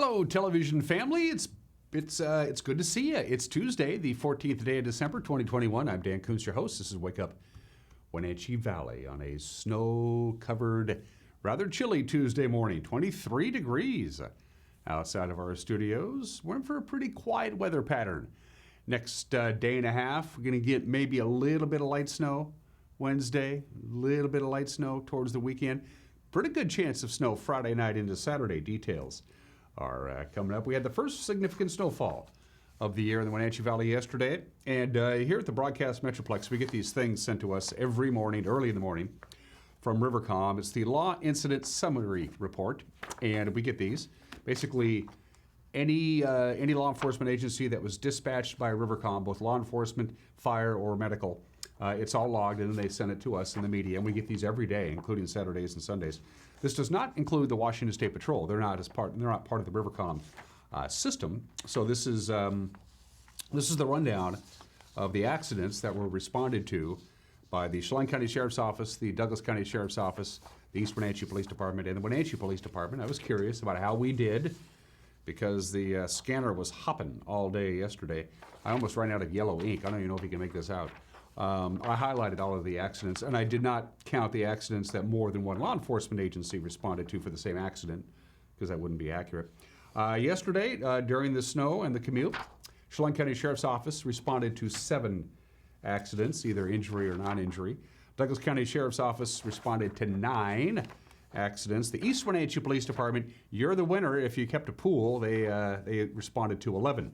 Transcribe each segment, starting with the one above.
Hello, television family. It's good to see you. It's Tuesday, the 14th day of December, 2021. I'm Dan Kuntz, your host. This is Wake Up Wenatchee Valley on a snow-covered, rather chilly Tuesday morning. 23 degrees outside of our studios. We're in for a pretty quiet weather pattern. Next day and a half, we're going to get maybe a little bit of light snow Wednesday, a little bit of light snow towards the weekend. Pretty good chance of snow Friday night into Saturday. Details are coming up. We had the first significant snowfall of the year in the Wenatchee Valley yesterday. And here at the Broadcast Metroplex, we get these things sent to us every morning, early in the morning, from Rivercom. It's the Law Incident Summary Report. And we get these. Basically, any law enforcement agency that was dispatched by Rivercom, both law enforcement, fire, or medical, it's all logged, and then they send it to us in the media, and we get these every day, including Saturdays and Sundays. This does not include the Washington State Patrol. They're not part of the Rivercom system. So this is the rundown of the accidents that were responded to by the Chelan County Sheriff's Office, the Douglas County Sheriff's Office, the East Wenatchee Police Department, and the Wenatchee Police Department. I was curious about how we did, because the scanner was hopping all day yesterday. I almost ran out of yellow ink. I don't even know if you can make this out. I highlighted all of the accidents, and I did not count the accidents that more than one law enforcement agency responded to for the same accident, because that wouldn't be accurate. Yesterday, during the snow and the commute, Chelan County Sheriff's Office responded to 7 accidents, either injury or non-injury. Douglas County Sheriff's Office responded to 9 accidents. The East Wenatchee Police Department, you're the winner if you kept a pool. They responded to 11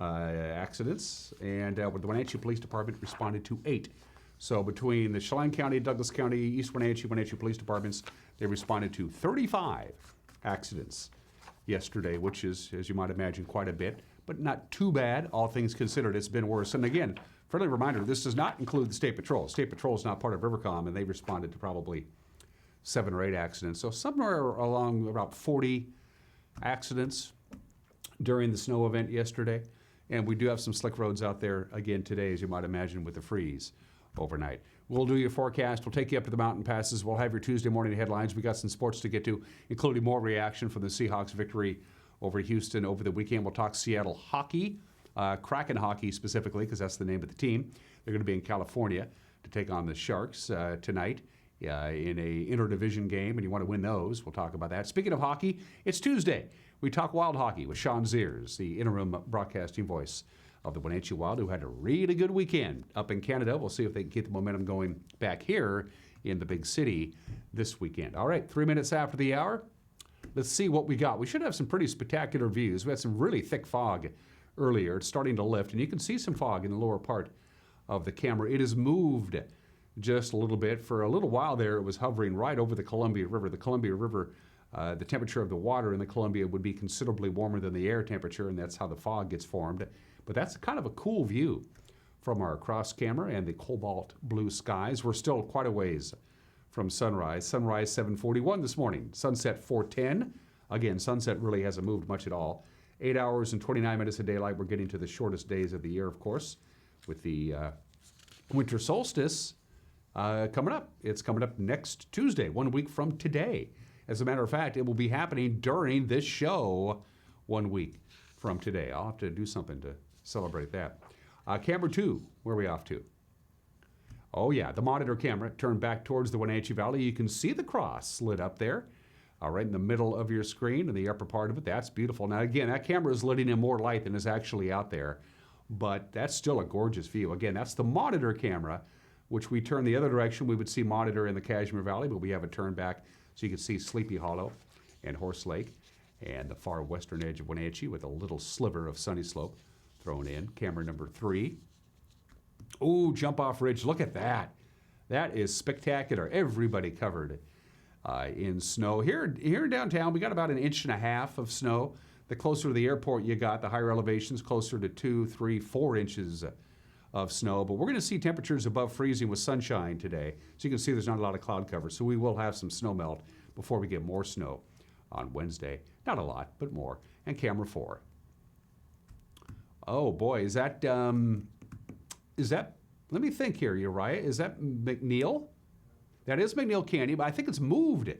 accidents, and the Wenatchee Police Department responded to 8. So between the Chelan County, Douglas County, East Wenatchee Police Departments, they responded to 35 accidents yesterday, which is, as you might imagine, quite a bit, but not too bad. All things considered, it's been worse. And again, friendly reminder, this does not include the State Patrol. State Patrol is not part of Rivercom, and they responded to probably 7 or 8 accidents. So somewhere along about 40 accidents during the snow event yesterday. And we do have some slick roads out there again today, as you might imagine, with the freeze overnight. We'll do your forecast. We'll take you up to the mountain passes. We'll have your Tuesday morning headlines. We got some sports to get to, including more reaction from the Seahawks victory over Houston over the weekend. We'll talk Seattle hockey, Kraken hockey specifically, because that's the name of the team. They're going to be in California to take on the Sharks tonight in a interdivision game, and you want to win those. We'll talk about that. Speaking of hockey, it's Tuesday. We talk Wild hockey with Sean Zears, the interim broadcasting voice of the Wenatchee Wild, who had a really good weekend up in Canada. We'll see if they can keep the momentum going back here in the big city this weekend. All right, 3 minutes after the hour. Let's see what we got. We should have some pretty spectacular views. We had some really thick fog earlier. It's starting to lift, and you can see some fog in the lower part of the camera. It has moved just a little bit. For a little while there, it was hovering right over the Columbia River. The Columbia River, the temperature of the water in the Columbia would be considerably warmer than the air temperature, and that's how the fog gets formed. But that's kind of a cool view from our cross camera and the cobalt blue skies. We're still quite a ways from sunrise. Sunrise 7:41 this morning. Sunset 4:10. Again, sunset really hasn't moved much at all. 8 hours and 29 minutes of daylight. We're getting to the shortest days of the year, of course, with the winter solstice coming up. It's coming up next Tuesday, 1 week from today. As a matter of fact, it will be happening during this show 1 week from today. I'll have to do something to celebrate that. Camera 2, where are we off to? Oh yeah, the monitor camera turned back towards the Wenatchee Valley. You can see the cross lit up there, right in the middle of your screen, in the upper part of it. That's beautiful. Now again, that camera is letting in more light than is actually out there, but that's still a gorgeous view. Again, that's the monitor camera, which we turn the other direction. We would see monitor in the Cashmere Valley, but we have it turned back so you can see Sleepy Hollow and Horse Lake and the far western edge of Wenatchee with a little sliver of Sunny Slope thrown in. Camera number 3. Ooh, Jump Off Ridge. Look at that. That is spectacular. Everybody covered in snow. Here in downtown, we got about 1.5 inches of snow. The closer to the airport you got, the higher elevations, closer to 2, 3, 4 inches of snow. But we're going to see temperatures above freezing with sunshine today. So you can see there's not a lot of cloud cover. So we will have some snow melt before we get more snow on Wednesday. Not a lot, but more. And camera 4. Oh boy, is that, let me think here, Uriah, is that McNeil? That is McNeil Candy, but I think it's moved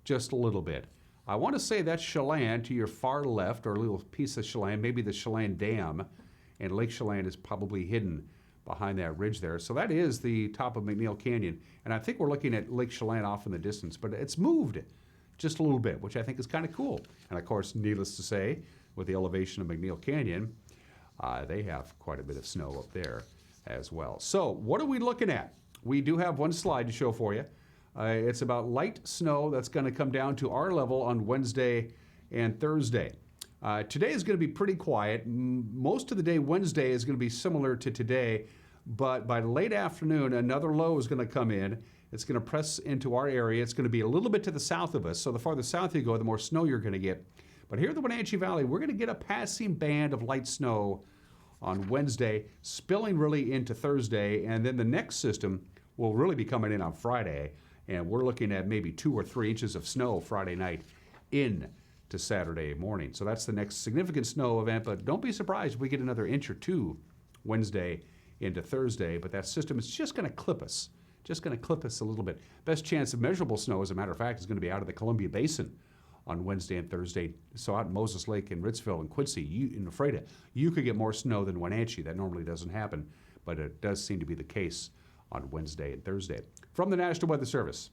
just a little bit. I want to say that's Chelan to your far left, or a little piece of Chelan, maybe the Chelan Dam, and Lake Chelan is probably hidden behind that ridge there. So that is the top of McNeil Canyon, and I think we're looking at Lake Chelan off in the distance, but it's moved just a little bit, which I think is kind of cool. And of course, needless to say, with the elevation of McNeil Canyon, they have quite a bit of snow up there as well. So what are we looking at? We do have one slide to show for you. It's about light snow that's going to come down to our level on Wednesday and Thursday. Today is going to be pretty quiet. Most of the day Wednesday is going to be similar to today, but by late afternoon, another low is going to come in. It's going to press into our area. It's going to be a little bit to the south of us, so the farther south you go, the more snow you're going to get. But here in the Wenatchee Valley, we're going to get a passing band of light snow on Wednesday, spilling really into Thursday, and then the next system will really be coming in on Friday, and we're looking at maybe 2 or 3 inches of snow Friday night into Saturday morning. So that's the next significant snow event, but don't be surprised if we get another inch or 2 Wednesday into Thursday, but that system is just going to clip us, a little bit. Best chance of measurable snow, as a matter of fact, is going to be out of the Columbia Basin on Wednesday and Thursday. So out in Moses Lake and Ritzville and Quincy and Ephrata, you could get more snow than Wenatchee. That normally doesn't happen, but it does seem to be the case on Wednesday and Thursday. From the National Weather Service,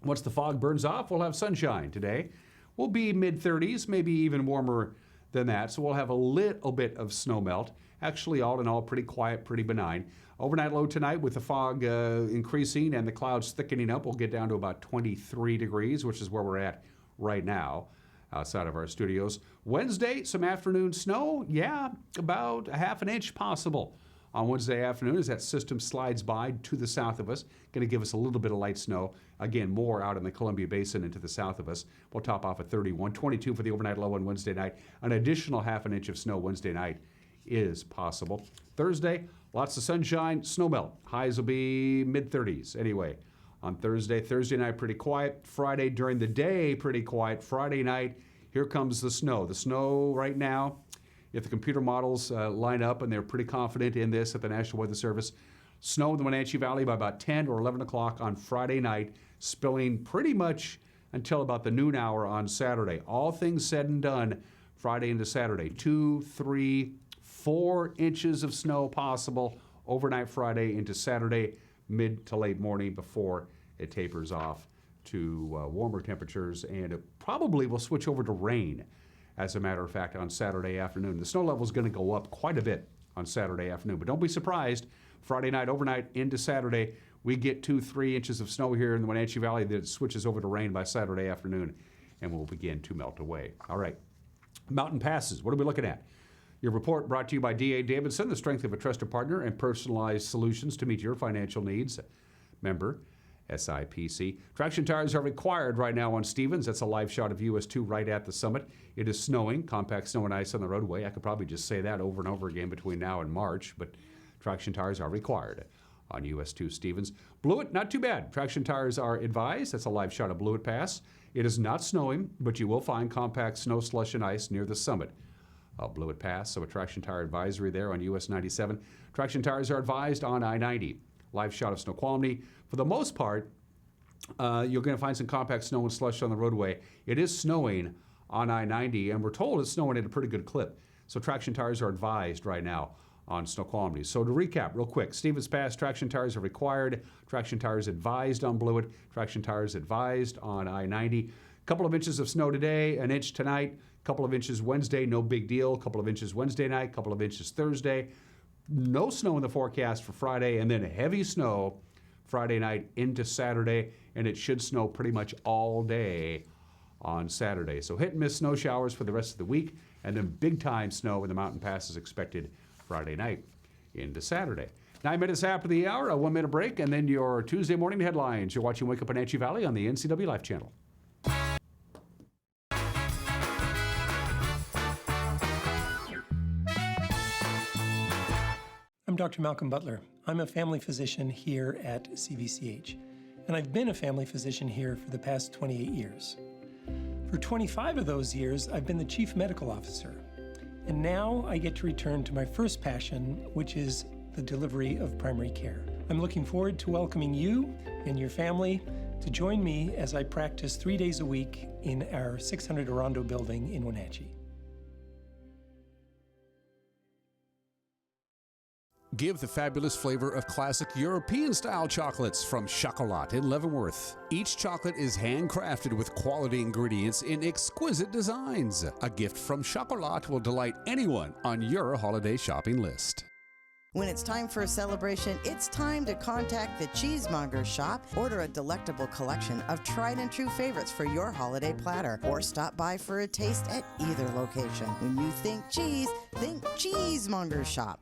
once the fog burns off, we'll have sunshine today. We'll be mid-30s, maybe even warmer than that, so we'll have a little bit of snow melt. Actually, all in all, pretty quiet, pretty benign. Overnight low tonight with the fog increasing and the clouds thickening up, we'll get down to about 23 degrees, which is where we're at right now outside of our studios. Wednesday, some afternoon snow. Yeah, about a half an inch possible on Wednesday afternoon as that system slides by to the south of us. Going to give us a little bit of light snow. Again, more out in the Columbia Basin and to the south of us. We'll top off at 31. 22 for the overnight low on Wednesday night. An additional half an inch of snow Wednesday night is possible. Thursday, lots of sunshine, snow melt. Highs will be mid-30s anyway. On Thursday night, pretty quiet. Friday during the day, pretty quiet. Friday night, here comes the snow. The snow right now, if the computer models line up, and they're pretty confident in this at the National Weather Service, snow in the Wenatchee Valley by about 10 or 11 o'clock on Friday night, spilling pretty much until about the noon hour on Saturday. All things said and done, Friday into Saturday. 2, 3, 4 inches of snow possible overnight Friday into Saturday, mid to late morning before it tapers off to warmer temperatures, and it probably will switch over to rain, as a matter of fact, on Saturday afternoon. The snow level is going to go up quite a bit on Saturday afternoon, but don't be surprised. Friday night, overnight into Saturday, we get 2, 3 inches of snow here in the Wenatchee Valley that switches over to rain by Saturday afternoon, and will begin to melt away. All right, mountain passes, what are we looking at? Your report brought to you by D.A. Davidson, the strength of a trusted partner and personalized solutions to meet your financial needs. Member SIPC. Traction tires are required right now on Stevens. That's a live shot of US 2 right at the summit. It is snowing, compact snow and ice on the roadway. I could probably just say that over and over again between now and March, but traction tires are required on US 2 Stevens. Blewett, not too bad. Traction tires are advised. That's a live shot of Blewett Pass. It is not snowing, but you will find compact snow, slush, and ice near the summit of Blewett Pass. So a traction tire advisory there on US 97. Traction tires are advised on I-90. Live shot of Snoqualmie. For the most part, you're going to find some compact snow and slush on the roadway. It is snowing on I-90, and we're told it's snowing at a pretty good clip. So traction tires are advised right now on Snoqualmie. So to recap real quick, Stevens Pass, traction tires are required. Traction tires advised on Blewett. Traction tires advised on I-90. Couple of inches of snow today, an inch tonight, couple of inches Wednesday, no big deal. Couple of inches Wednesday night, couple of inches Thursday. No snow in the forecast for Friday, and then heavy snow Friday night into Saturday, and it should snow pretty much all day on Saturday. So hit and miss snow showers for the rest of the week, and then big time snow in the mountain passes expected Friday night into Saturday. 9 minutes after the hour, a 1-minute break, and then your Tuesday morning headlines. You're watching Wake Up Wenatchee Valley on the NCW Life Channel. I'm Dr. Malcolm Butler. I'm a family physician here at CVCH, and I've been a family physician here for the past 28 years. For 25 of those years, I've been the chief medical officer, and now I get to return to my first passion, which is the delivery of primary care. I'm looking forward to welcoming you and your family to join me as I practice 3 days a week in our 600 Orondo building in Wenatchee. Give the fabulous flavor of classic European-style chocolates from Chocolat in Leavenworth. Each chocolate is handcrafted with quality ingredients in exquisite designs. A gift from Chocolat will delight anyone on your holiday shopping list. When it's time for a celebration, it's time to contact the Cheesemonger Shop. Order a delectable collection of tried and true favorites for your holiday platter, or stop by for a taste at either location. When you think cheese, think Cheesemonger Shop.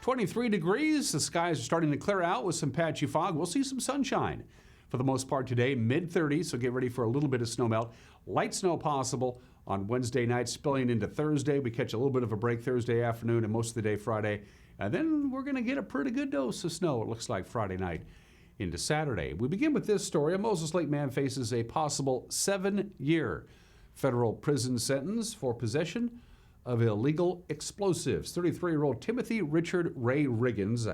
23 degrees. The skies are starting to clear out with some patchy fog. We'll see some sunshine for the most part today, mid-30s, so get ready for a little bit of snowmelt. Light snow possible on Wednesday night, spilling into Thursday. We catch a little bit of a break Thursday afternoon and most of the day Friday. And then we're going to get a pretty good dose of snow, it looks like, Friday night into Saturday. We begin with this story. A Moses Lake man faces a possible 7-year federal prison sentence for possession of illegal explosives. 33-year-old Timothy Richard Ray Riggins,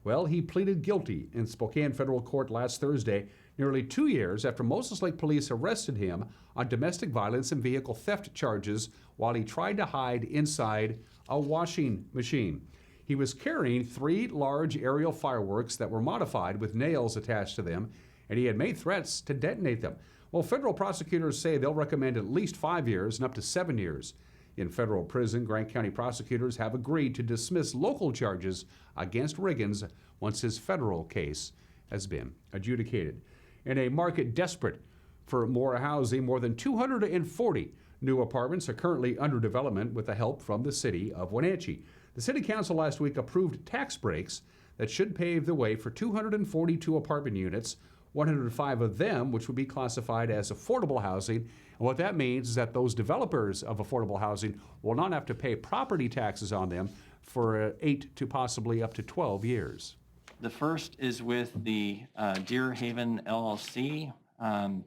well, he pleaded guilty in Spokane federal court last Thursday, nearly 2 years after Moses Lake police arrested him on domestic violence and vehicle theft charges while he tried to hide inside a washing machine. He was carrying 3 large aerial fireworks that were modified with nails attached to them, and he had made threats to detonate them. Well, federal prosecutors say they'll recommend at least 5 years and up to 7 years in federal prison. Grant County prosecutors have agreed to dismiss local charges against Riggins once his federal case has been adjudicated. In a market desperate for more housing, more than 240 new apartments are currently under development with the help from the city of Wenatchee. The city council last week approved tax breaks that should pave the way for 242 apartment units, 105 of them which would be classified as affordable housing. And what that means is that those developers of affordable housing will not have to pay property taxes on them for 8 to possibly up to 12 years. The first is with the Deer Haven LLC. It's an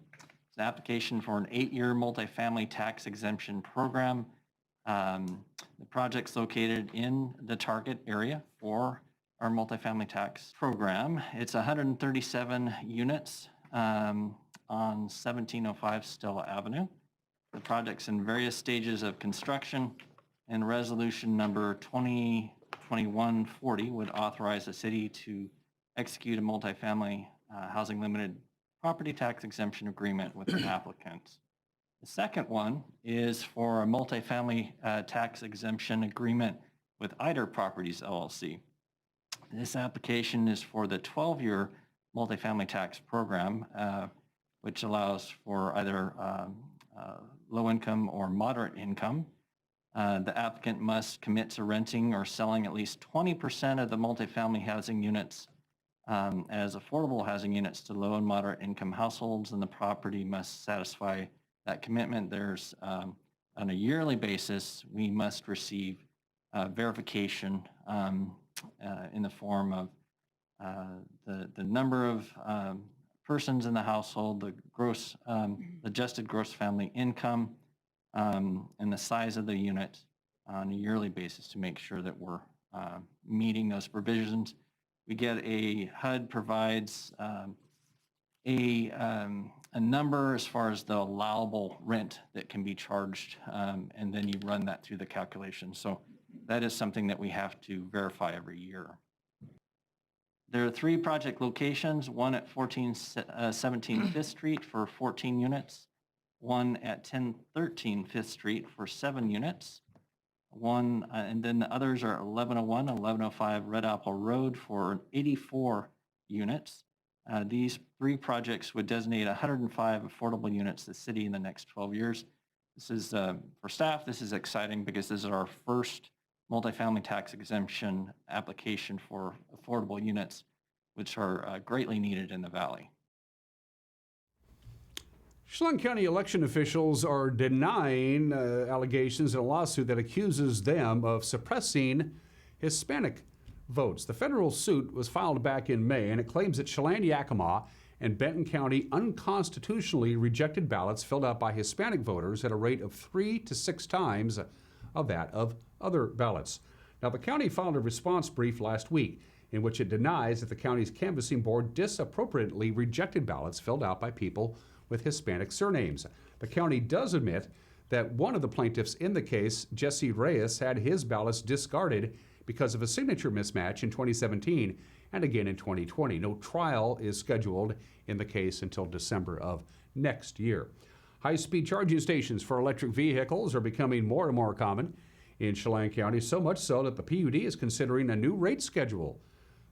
application for an 8-year multifamily tax exemption program. The project's located in the target area for our multifamily tax program. It's 137 units on 1705 Stella Avenue. The project's in various stages of construction, and resolution number 2021-40 would authorize the city to execute a multifamily housing limited property tax exemption agreement with the applicants. The second one is for a multifamily tax exemption agreement with Eider Properties LLC. This application is for the 12-year multifamily tax program, which allows for either low income or moderate income. The applicant must commit to renting or selling at least 20% of the multifamily housing units as affordable housing units to low and moderate income households, and the property must satisfy that commitment. There's, on a yearly basis, we must receive verification in the form of the number of persons in the household, the gross adjusted gross family income, and the size of the unit on a yearly basis to make sure that we're meeting those provisions. We get HUD provides a number as far as the allowable rent that can be charged, and then you run that through the calculation. So that is something that we have to verify every year. There are 3 project locations, one at 1417 Fifth Street for 14 units, one at 1013 Fifth Street for 7 units, one, and then the others are 1101, 1105 Red Apple Road for 84 units. These 3 projects would designate 105 affordable units to the city in the next 12 years. This is, for staff, this is exciting because this is our first multifamily tax exemption application for affordable units, which are greatly needed in the valley. Chelan County election officials are denying allegations in a lawsuit that accuses them of suppressing Hispanic votes. The federal suit was filed back in May, and it claims that Chelan, Yakima, and Benton County unconstitutionally rejected ballots filled out by Hispanic voters at a rate of 3 to 6 times of that of other ballots. Now, the county filed a response brief last week in which it denies that the county's canvassing board disappropriately rejected ballots filled out by people with Hispanic surnames. The county does admit that one of the plaintiffs in the case, Jesse Reyes, had his ballots discarded because of a signature mismatch in 2017 and again in 2020. No trial is scheduled in the case until December of next year. High-speed charging stations for electric vehicles are becoming more and more common in Chelan County, so much so that the PUD is considering a new rate schedule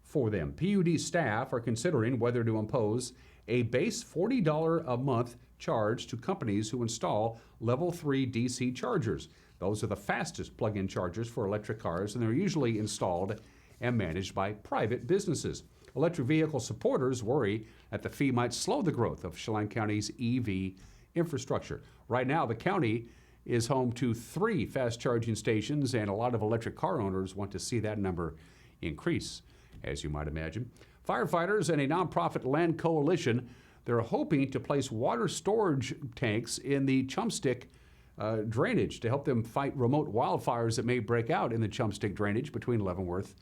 for them. PUD staff are considering whether to impose a base $40 a month charge to companies who install level 3 DC chargers. Those are the fastest plug-in chargers for electric cars, and they're usually installed and managed by private businesses. Electric vehicle supporters worry that the fee might slow the growth of Chelan County's EV infrastructure. Right now, the county is home to 3 fast charging stations, and a lot of electric car owners want to see that number increase, as you might imagine. Firefighters and a nonprofit land coalition, they're hoping to place water storage tanks in the Chumstick drainage to help them fight remote wildfires that may break out in the Chumstick drainage between Leavenworth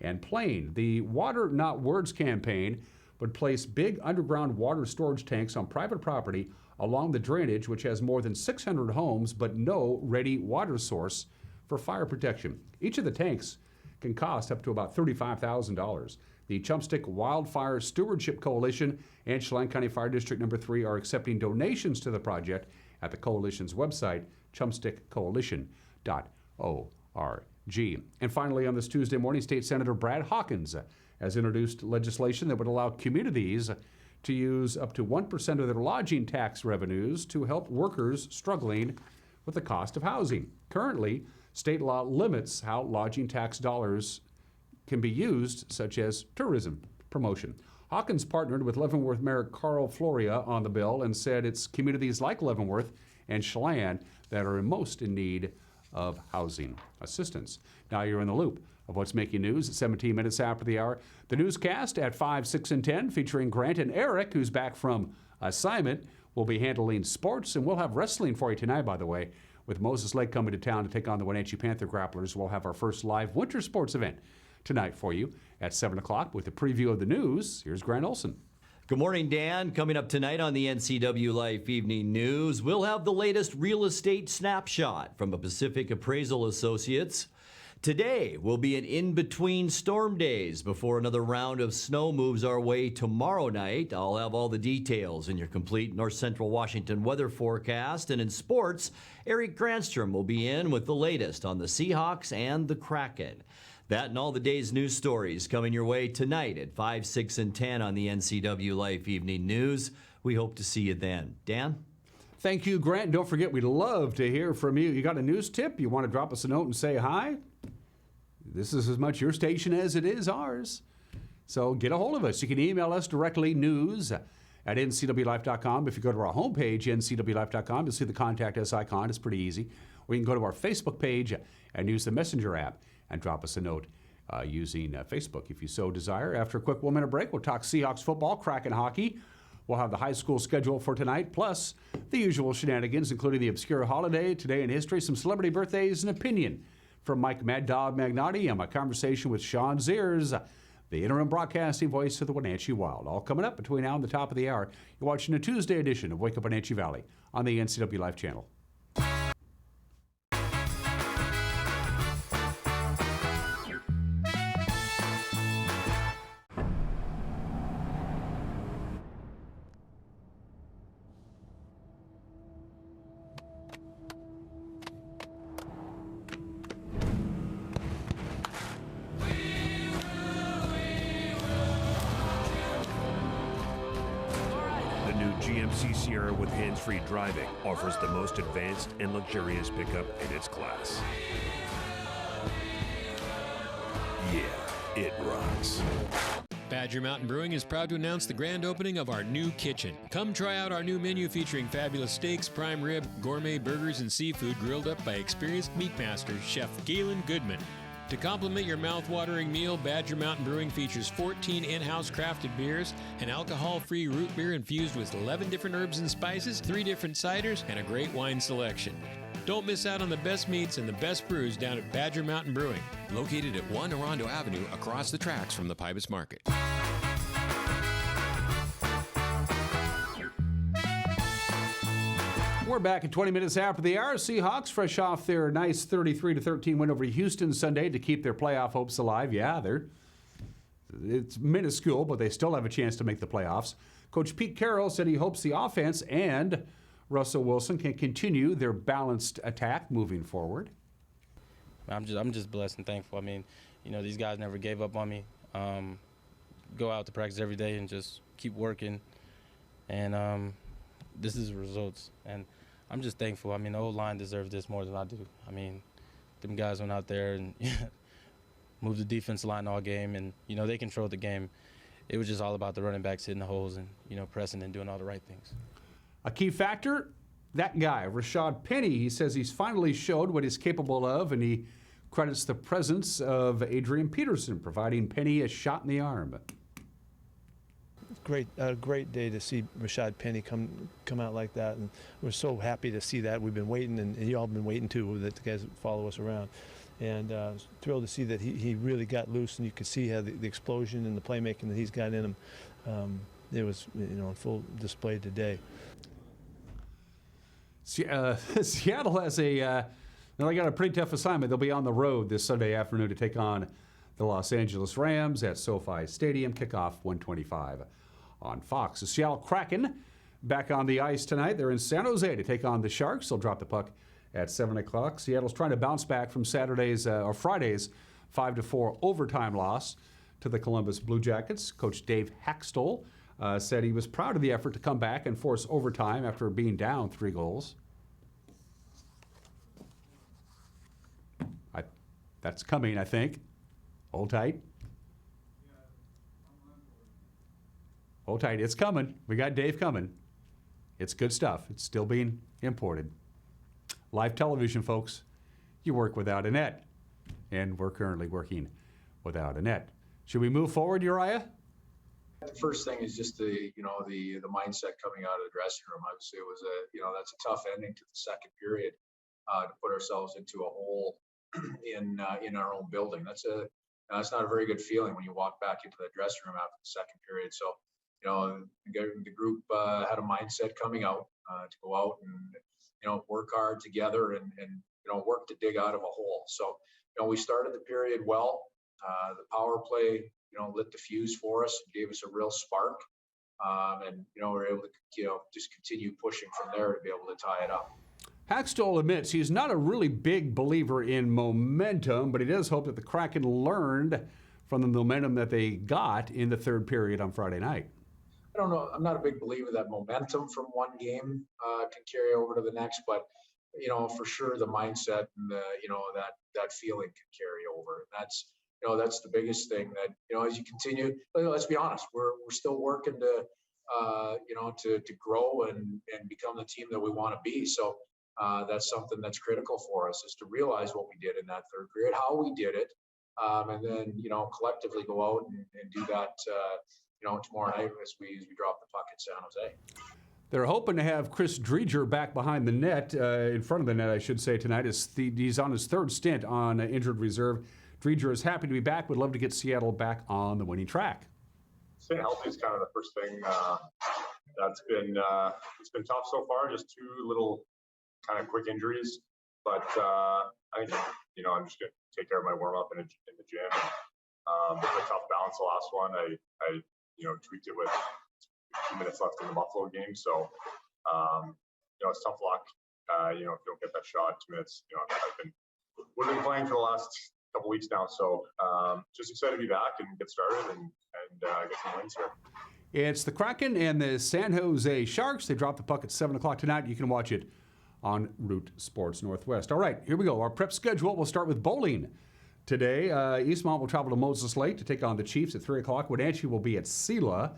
and Plain. The Water Not Words campaign would place big underground water storage tanks on private property along the drainage, which has more than 600 homes but no ready water source for fire protection. Each of the tanks can cost up to about $35,000. The Chumstick Wildfire Stewardship Coalition and Chelan County Fire District Number 3 are accepting donations to the project at the coalition's website, chumstickcoalition.org. And finally, on this Tuesday morning, State Senator Brad Hawkins has introduced legislation that would allow communities to use up to 1% of their lodging tax revenues to help workers struggling with the cost of housing. Currently, state law limits how lodging tax dollars can be used, such as tourism promotion. Hawkins partnered with Leavenworth Mayor Carl Floria on the bill and said it's communities like Leavenworth and Chelan that are most in need of housing assistance. Now you're in the loop of what's making news at 17 minutes after the hour. The newscast at 5, 6, and 10 featuring Grant and Eric, who's back from assignment, will be handling sports, and we'll have wrestling for you tonight, by the way. With Moses Lake coming to town to take on the Wenatchee Panther Grapplers, we'll have our first live winter sports event tonight for you at 7 o'clock with a preview of the news. Here's Grant Olson. Good morning, Dan. Coming up tonight on the NCW Life Evening News, we'll have the latest real estate snapshot from the Pacific Appraisal Associates. Today will be an in-between storm days before another round of snow moves our way tomorrow night. I'll have all the details in your complete North Central Washington weather forecast. And in sports, Eric Granstrom will be in with the latest on the Seahawks and the Kraken. That and all the day's news stories coming your way tonight at 5, 6, and 10 on the NCW Life Evening News. We hope to see you then. Dan? Thank you, Grant. Don't forget, we'd love to hear from you. You got a news tip? You want to drop us a note and say hi? This is as much your station as it is ours. So get a hold of us. You can email us directly, news at ncwlife.com. If you go to our homepage, ncwlife.com, you'll see the Contact Us icon. It's pretty easy. Or you can go to our Facebook page and use the Messenger app and drop us a note using Facebook if you so desire. After a quick 1-minute break, we'll talk Seahawks football, Kraken hockey. We'll have the high school schedule for tonight, plus the usual shenanigans, including the obscure holiday, today in history, some celebrity birthdays, and opinion from Mike Mad Dog Magnotti, and my conversation with Sean Zears, the interim broadcasting voice of the Wenatchee Wild. All coming up between now and the top of the hour. You're watching a Tuesday edition of Wake Up Wenatchee Valley on the NCW Life channel. GMC Sierra with hands-free driving offers the most advanced and luxurious pickup in its class. Yeah, it rocks. Badger Mountain Brewing is proud to announce the grand opening of our new kitchen. Come try out our new menu featuring fabulous steaks, prime rib, gourmet burgers, and seafood grilled up by experienced meat master, Chef Galen Goodman. To complement your mouth-watering meal, Badger Mountain Brewing features 14 in-house crafted beers, an alcohol-free root beer infused with 11 different herbs and spices, 3 different ciders, and a great wine selection. Don't miss out on the best meats and the best brews down at Badger Mountain Brewing, located at 1 Orondo Avenue across the tracks from the Pybus Market. We're back at 20 minutes after the hour. Seahawks fresh off their nice 33-13 win over Houston Sunday to keep their playoff hopes alive. Yeah, it's minuscule, but they still have a chance to make the playoffs. Coach Pete Carroll said he hopes the offense and Russell Wilson can continue their balanced attack moving forward. I'm just blessed and thankful. I mean, these guys never gave up on me. Go out to practice every day and just keep working. And this is the results. And I'm just thankful. I mean, the O-line deserves this more than I do. I mean, them guys went out there and moved the defense line all game, and, they controlled the game. It was just all about the running backs hitting the holes and, pressing and doing all the right things. A key factor, that guy, Rashad Penny. He says he's finally showed what he's capable of, and he credits the presence of Adrian Peterson, providing Penny a shot in the arm. Great day to see Rashad Penny come out like that, and we're so happy to see that. We've been waiting, and you all have been waiting too, that the guys follow us around. And thrilled to see that he really got loose, and you could see how the explosion and the playmaking that he's got in him. It was on full display today. Seattle has they got a pretty tough assignment. They'll be on the road this Sunday afternoon to take on the Los Angeles Rams at SoFi Stadium. Kickoff 1:25 on Fox. The Seattle Kraken back on the ice tonight. They're in San Jose to take on the Sharks. They'll drop the puck at 7 o'clock. Seattle's trying to bounce back from Friday's 5-4 overtime loss to the Columbus Blue Jackets. Coach Dave Haxtell said he was proud of the effort to come back and force overtime after being down 3 goals. That's coming, I think. Hold tight. Hold tight. It's coming. We got Dave coming. It's good stuff. It's still being imported. Live television, folks. You work without a net. And we're currently working without a net. Should we move forward, Uriah? The first thing is just the mindset coming out of the dressing room. Obviously, it was that's a tough ending to the second period to put ourselves into a hole in our own building. That's not a very good feeling when you walk back into the dressing room after the second period. So, the group had a mindset coming out to go out and work hard together and work to dig out of a hole. So, we started the period well. The power play, lit the fuse for us, gave us a real spark. And we were able to, just continue pushing from there to be able to tie it up. Haxtell admits he's not a really big believer in momentum, but he does hope that the Kraken learned from the momentum that they got in the third period on Friday night. I don't know. I'm not a big believer that momentum from one game can carry over to the next, but for sure the mindset and that feeling can carry over. And that's the biggest thing that as you continue. Let's be honest, we're still working to grow and become the team that we want to be. So that's something that's critical for us, is to realize what we did in that third period, how we did it, and then collectively go out and do that tomorrow night as we drop the puck at San Jose. They're hoping to have Chris Dreger back behind the net, in front of the net, I should say, tonight. He's on his third stint on injured reserve. Dreger is happy to be back. Would love to get Seattle back on the winning track. Staying healthy is kind of the first thing that's been it's been tough so far. Just 2 little kind of quick injuries, but I think I'm just gonna take care of my warm up in the gym. It was a tough balance. The last one, I tweaked it with 2 minutes left in the Buffalo game. So, it's tough luck. If you don't get that shot, 2 minutes, we've been playing for the last couple weeks now. So, just excited to be back and get started and get some wins here. It's the Kraken and the San Jose Sharks. They drop the puck at 7 o'clock tonight. You can watch it on Root Sports Northwest. All right, here we go. Our prep schedule. We'll start with bowling today. Eastmont will travel to Moses Lake to take on the Chiefs at 3 o'clock. Wenatchee will be at Sela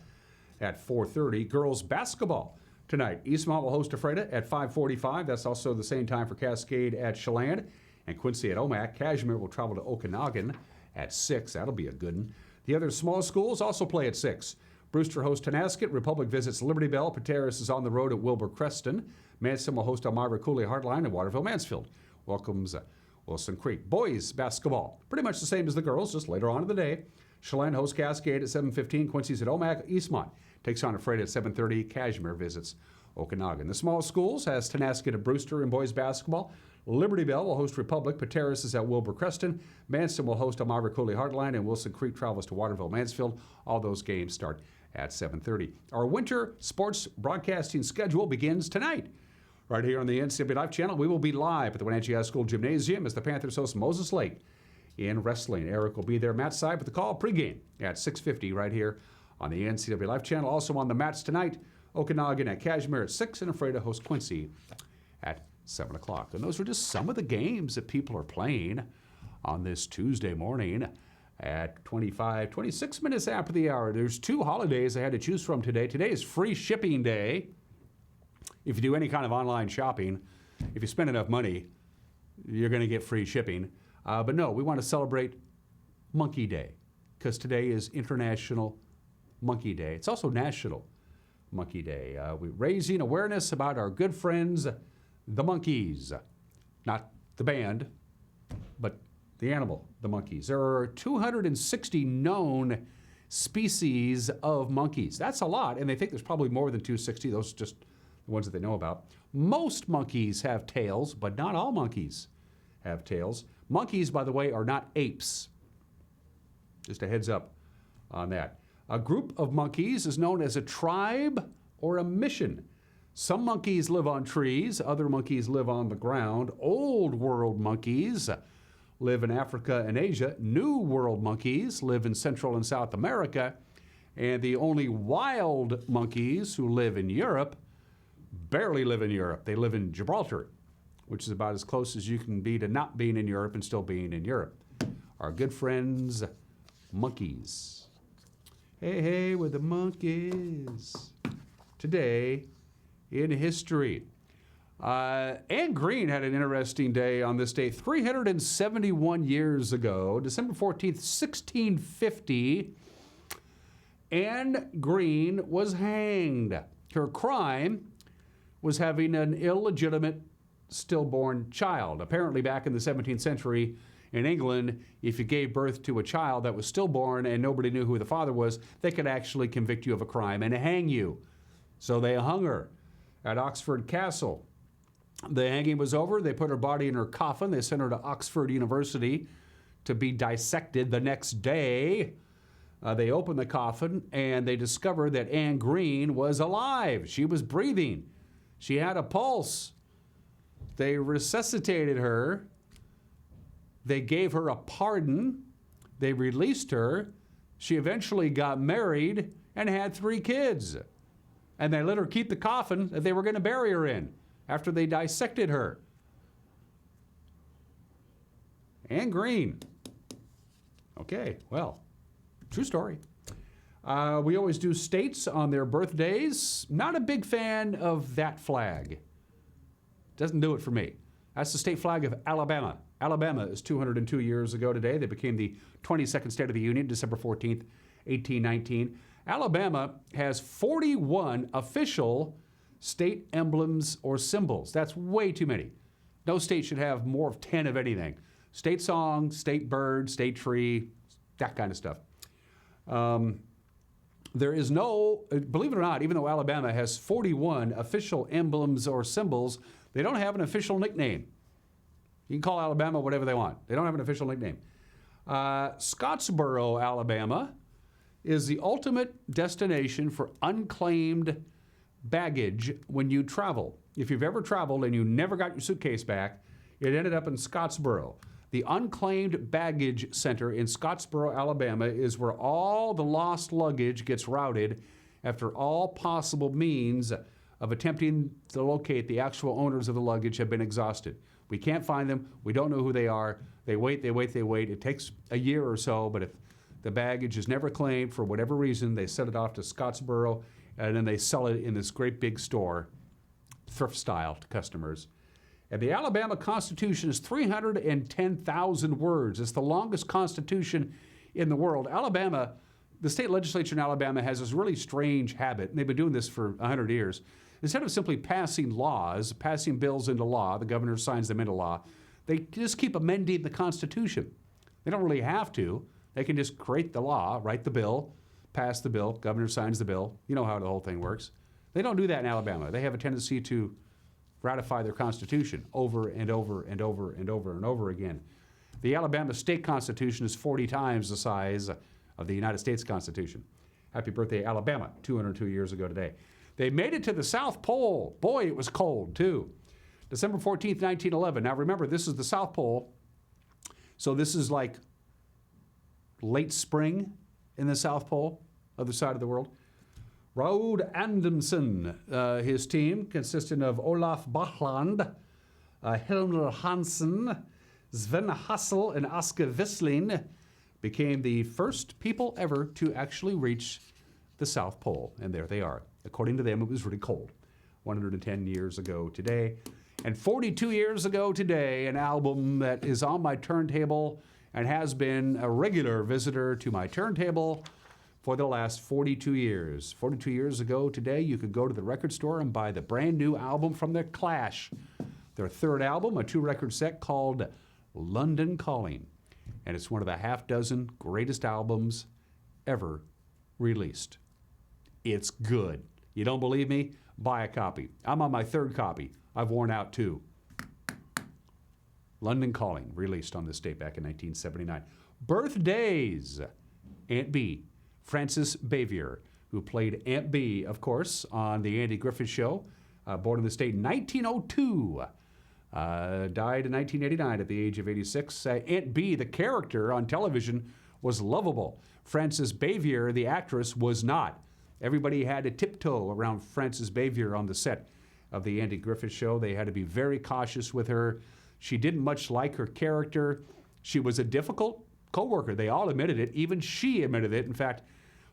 at 4:30. Girls basketball tonight. Eastmont will host Ephrata at 5:45. That's also the same time for Cascade at Chelan and Quincy at Omak. Cashmere will travel to Okanagan at 6. That'll be a good one. The other small schools also play at 6. Brewster hosts Tenasket. Republic visits Liberty Bell. Pateros is on the road at Wilbur Creston. Manson will host Elmira Cooley Heartline, and Waterville Mansfield welcomes Wilson Creek. Boys basketball, pretty much the same as the girls, just later on in the day. Chelan hosts Cascade at 7:15. Quincy's at Omak. Eastmont takes on Afraid at 7:30. Cashmere visits Okanagan. The small schools has Tenasket at Brewster in boys basketball. Liberty Bell will host Republic. Pateros is at Wilbur Creston. Manson will host Elmira Cooley Heartline, and Wilson Creek travels to Waterville Mansfield. All those games start at 7:30. Our winter sports broadcasting schedule begins tonight. Right here on the NCW Live channel, we will be live at the Wenatchee High School Gymnasium as the Panthers host Moses Lake in wrestling. Eric will be there, Matt side with the call pregame at 6:50 right here on the NCW Live channel. Also on the mats tonight, Okanagan at Cashmere at 6 and Afraid to host Quincy at 7 o'clock. And those are just some of the games that people are playing on this Tuesday morning at 26 minutes after the hour. There's 2 holidays I had to choose from today. Today is free shipping day. If you do any kind of online shopping, if you spend enough money, you're going to get free shipping. But no, we want to celebrate Monkey Day because today is International Monkey Day. It's also National Monkey Day. We're raising awareness about our good friends, the monkeys. Not the band, but the animal, the monkeys. There are 260 known species of monkeys. That's a lot, and they think there's probably more than 260. Those are just the ones that they know about. Most monkeys have tails, but not all monkeys have tails. Monkeys, by the way, are not apes. Just a heads up on that. A group of monkeys is known as a tribe or a mission. Some monkeys live on trees, other monkeys live on the ground. Old world monkeys live in Africa and Asia. New world monkeys live in Central and South America. And the only wild monkeys who live in Europe barely live in Europe. They live in Gibraltar, which is about as close as you can be to not being in Europe and still being in Europe. Our good friends, monkeys. Hey, hey, we're the monkeys. Today in history. Anne Green had an interesting day on this day. 371 years ago, December 14th, 1650, Anne Green was hanged. Her crime was having an illegitimate stillborn child. Apparently back in the 17th century in England, if you gave birth to a child that was stillborn and nobody knew who the father was, they could actually convict you of a crime and hang you. So they hung her at Oxford Castle. The hanging was over. They put her body in her coffin. They sent her to Oxford University to be dissected the next day. They opened the coffin and they discovered that Anne Green was alive. She was breathing. She had a pulse. They resuscitated her. They gave her a pardon. They released her. She eventually got married and had 3 kids. And they let her keep the coffin that they were going to bury her in after they dissected her. Anne Green. Okay, well, true story. We always do states on their birthdays. Not a big fan of that flag. Doesn't do it for me. That's the state flag of Alabama. Alabama is 202 years ago today. They became the 22nd state of the Union, December 14th, 1819. Alabama has 41 official state emblems or symbols. That's way too many. No state should have more of 10 of anything. State song, state bird, state tree, that kind of stuff. There is no, believe it or not, even though Alabama has 41 official emblems or symbols, they don't have an official nickname. You can call Alabama whatever they want. They don't have an official nickname. Scottsboro, Alabama, is the ultimate destination for unclaimed baggage when you travel. If you've ever traveled and you never got your suitcase back, it ended up in Scottsboro. The Unclaimed Baggage Center in Scottsboro, Alabama is where all the lost luggage gets routed after all possible means of attempting to locate the actual owners of the luggage have been exhausted. We can't find them. We don't know who they are. They wait. It takes a year or so, but if the baggage is never claimed for whatever reason, they send it off to Scottsboro, and then they sell it in this great big store, thrift style, to customers. And the Alabama Constitution is 310,000 words. It's the longest constitution in the world. Alabama the state legislature in Alabama has this really strange habit, and they've been doing this for 100 years. Instead of simply passing laws, passing bills into law, the governor signs them into law, they just keep amending the Constitution. They don't really have to. They can just create the law, write the bill, pass the bill, governor signs the bill. You know how the whole thing works. They don't do that in Alabama. They have a tendency to ratify their Constitution over and over and over and over and over again. The Alabama state Constitution is 40 times the size of the United States Constitution. Happy birthday, Alabama, 202 years ago today. They made it to the South Pole. Boy, it was cold, too. December 14th, 1911. Now, remember, this is the South Pole, so this is like late spring in the South Pole, other side of the world. Raoul Andersen, his team, consisting of Olaf Bachland, Helmer Hansen, Sven Hassel, and Oscar Wissling, became the first people ever to actually reach the South Pole. And there they are. According to them, it was really cold. 110 years ago today. And 42 years ago today, an album that is on my turntable and has been a regular visitor to my turntable for the last 42 years. 42 years ago today, you could go to the record store and buy the brand new album from The Clash. Their third album, a 2-record set called London Calling. And it's one of the half dozen greatest albums ever released. It's good. You don't believe me? Buy a copy. I'm on my third copy. I've worn out 2. London Calling, released on this date back in 1979. Birthdays. Aunt Bee, Frances Bavier, who played Aunt Bee, of course, on The Andy Griffith Show, born in the state in 1902. Died in 1989 at the age of 86. Aunt Bee, the character on television, was lovable. Frances Bavier, the actress, was not. Everybody had to tiptoe around Frances Bavier on the set of the Andy Griffith Show. They had to be very cautious with her. She didn't much like her character. She was a difficult co-worker. They all admitted it. Even she admitted it. In fact,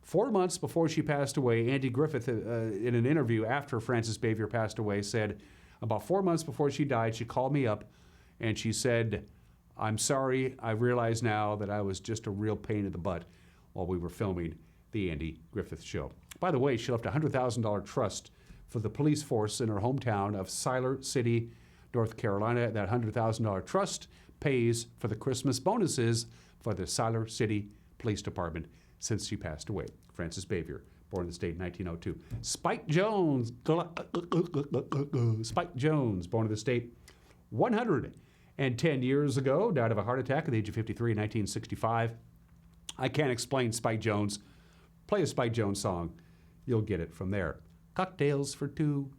4 months before she passed away, Andy Griffith, in an interview after Frances Bavier passed away, said, about 4 months before she died, she called me up and she said, "I'm sorry, I realize now that I was just a real pain in the butt while we were filming the Andy Griffith Show." By the way, she left a $100,000 trust for the police force in her hometown of Siler City, North Carolina. That $100,000 trust pays for the Christmas bonuses for the Siler City Police Department since she passed away. Frances Bavier, born in the state in 1902. Spike Jones, born in the state 110 years ago, died of a heart attack at the age of 53 in 1965. I can't explain Spike Jones. Play a Spike Jones song. You'll get it from there. Cocktails for 2.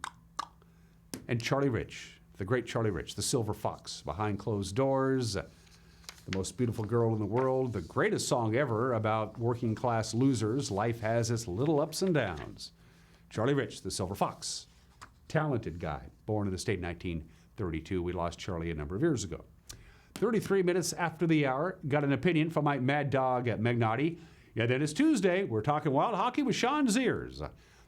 And Charlie Rich, the great Charlie Rich, the Silver Fox, Behind Closed Doors, the most beautiful girl in the world, the greatest song ever about working class losers. Life has its little ups and downs. Charlie Rich, the Silver Fox, talented guy, born in the state in 1932. We lost Charlie a number of years ago. 33 minutes after the hour, got an opinion from my mad dog at Magnotti. Yeah, then it's Tuesday. We're talking wild hockey with Sean Zears,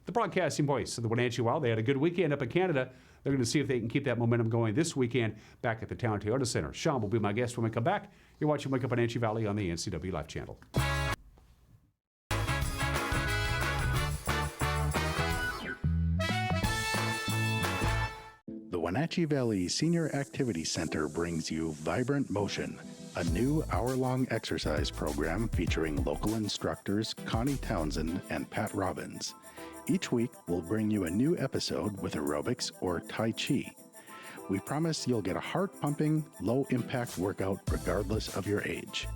the broadcasting voice of the Wenatchee Wild. They had a good weekend up in Canada. They're going to see if they can keep that momentum going this weekend back at the Town Toyota Center. Sean will be my guest when we come back. You're watching Wake Up Wenatchee Valley on the NCW Live channel. The Wenatchee Valley Senior Activity Center brings you Vibrant Motion, a new hour-long exercise program featuring local instructors Connie Townsend and Pat Robbins. Each week, we'll bring you a new episode with aerobics or Tai Chi. We promise you'll get a heart-pumping, low-impact workout regardless of your age.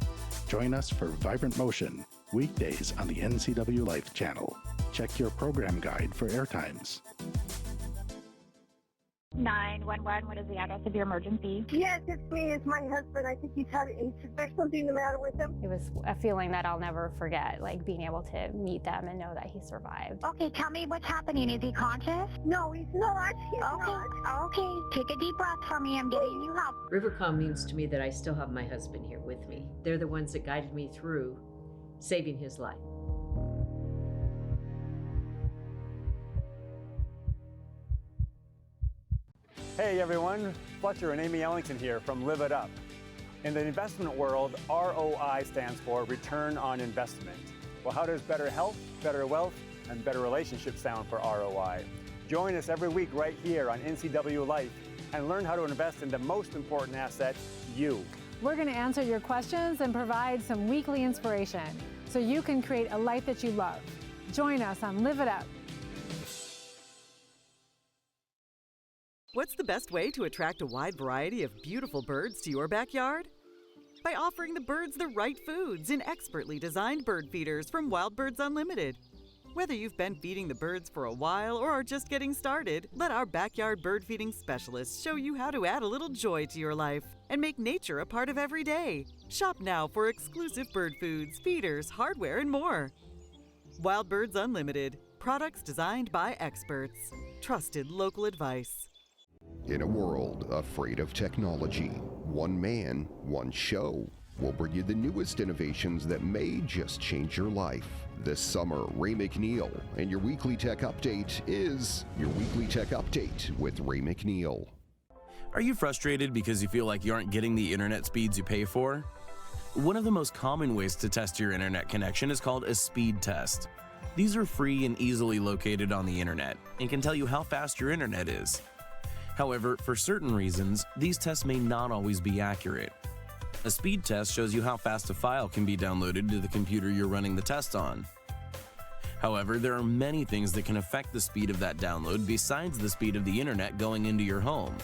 Join us for Vibrant Motion, weekdays on the NCW Life channel. Check your program guide for airtimes. 911, what is the address of your emergency? Yes, it's me. It's my husband. I think is there something the matter with him? It was a feeling that I'll never forget, like being able to meet them and know that he survived. Okay, tell me what's happening. Is he conscious? No, he's not. He's not. Okay, take a deep breath for me. I'm getting you help. Rivercom means to me that I still have my husband here with me. They're the ones that guided me through saving his life. Hey everyone, Fletcher and Amy Ellington here from Live It Up. In the investment world, ROI stands for Return on Investment. Well, how does better health, better wealth, and better relationships sound for ROI? Join us every week right here on NCW Life and learn how to invest in the most important asset, you. We're going to answer your questions and provide some weekly inspiration so you can create a life that you love. Join us on Live It Up. What's the best way to attract a wide variety of beautiful birds to your backyard? By offering the birds the right foods in expertly designed bird feeders from Wild Birds Unlimited. Whether you've been feeding the birds for a while or are just getting started, let our backyard bird feeding specialists show you how to add a little joy to your life and make nature a part of every day. Shop now for exclusive bird foods, feeders, hardware, and more. Wild Birds Unlimited. Products designed by experts. Trusted local advice. In a world afraid of technology, one man, one show will bring you the newest innovations that may just change your life. This summer, Ray McNeil and your Weekly Tech Update is your Weekly Tech Update with Ray McNeil. Are you frustrated because you feel like you aren't getting the internet speeds you pay for? One of the most common ways to test your internet connection is called a speed test. These are free and easily located on the internet and can tell you how fast your internet is. However, for certain reasons, these tests may not always be accurate. A speed test shows you how fast a file can be downloaded to the computer you're running the test on. However, there are many things that can affect the speed of that download besides the speed of the internet going into your home.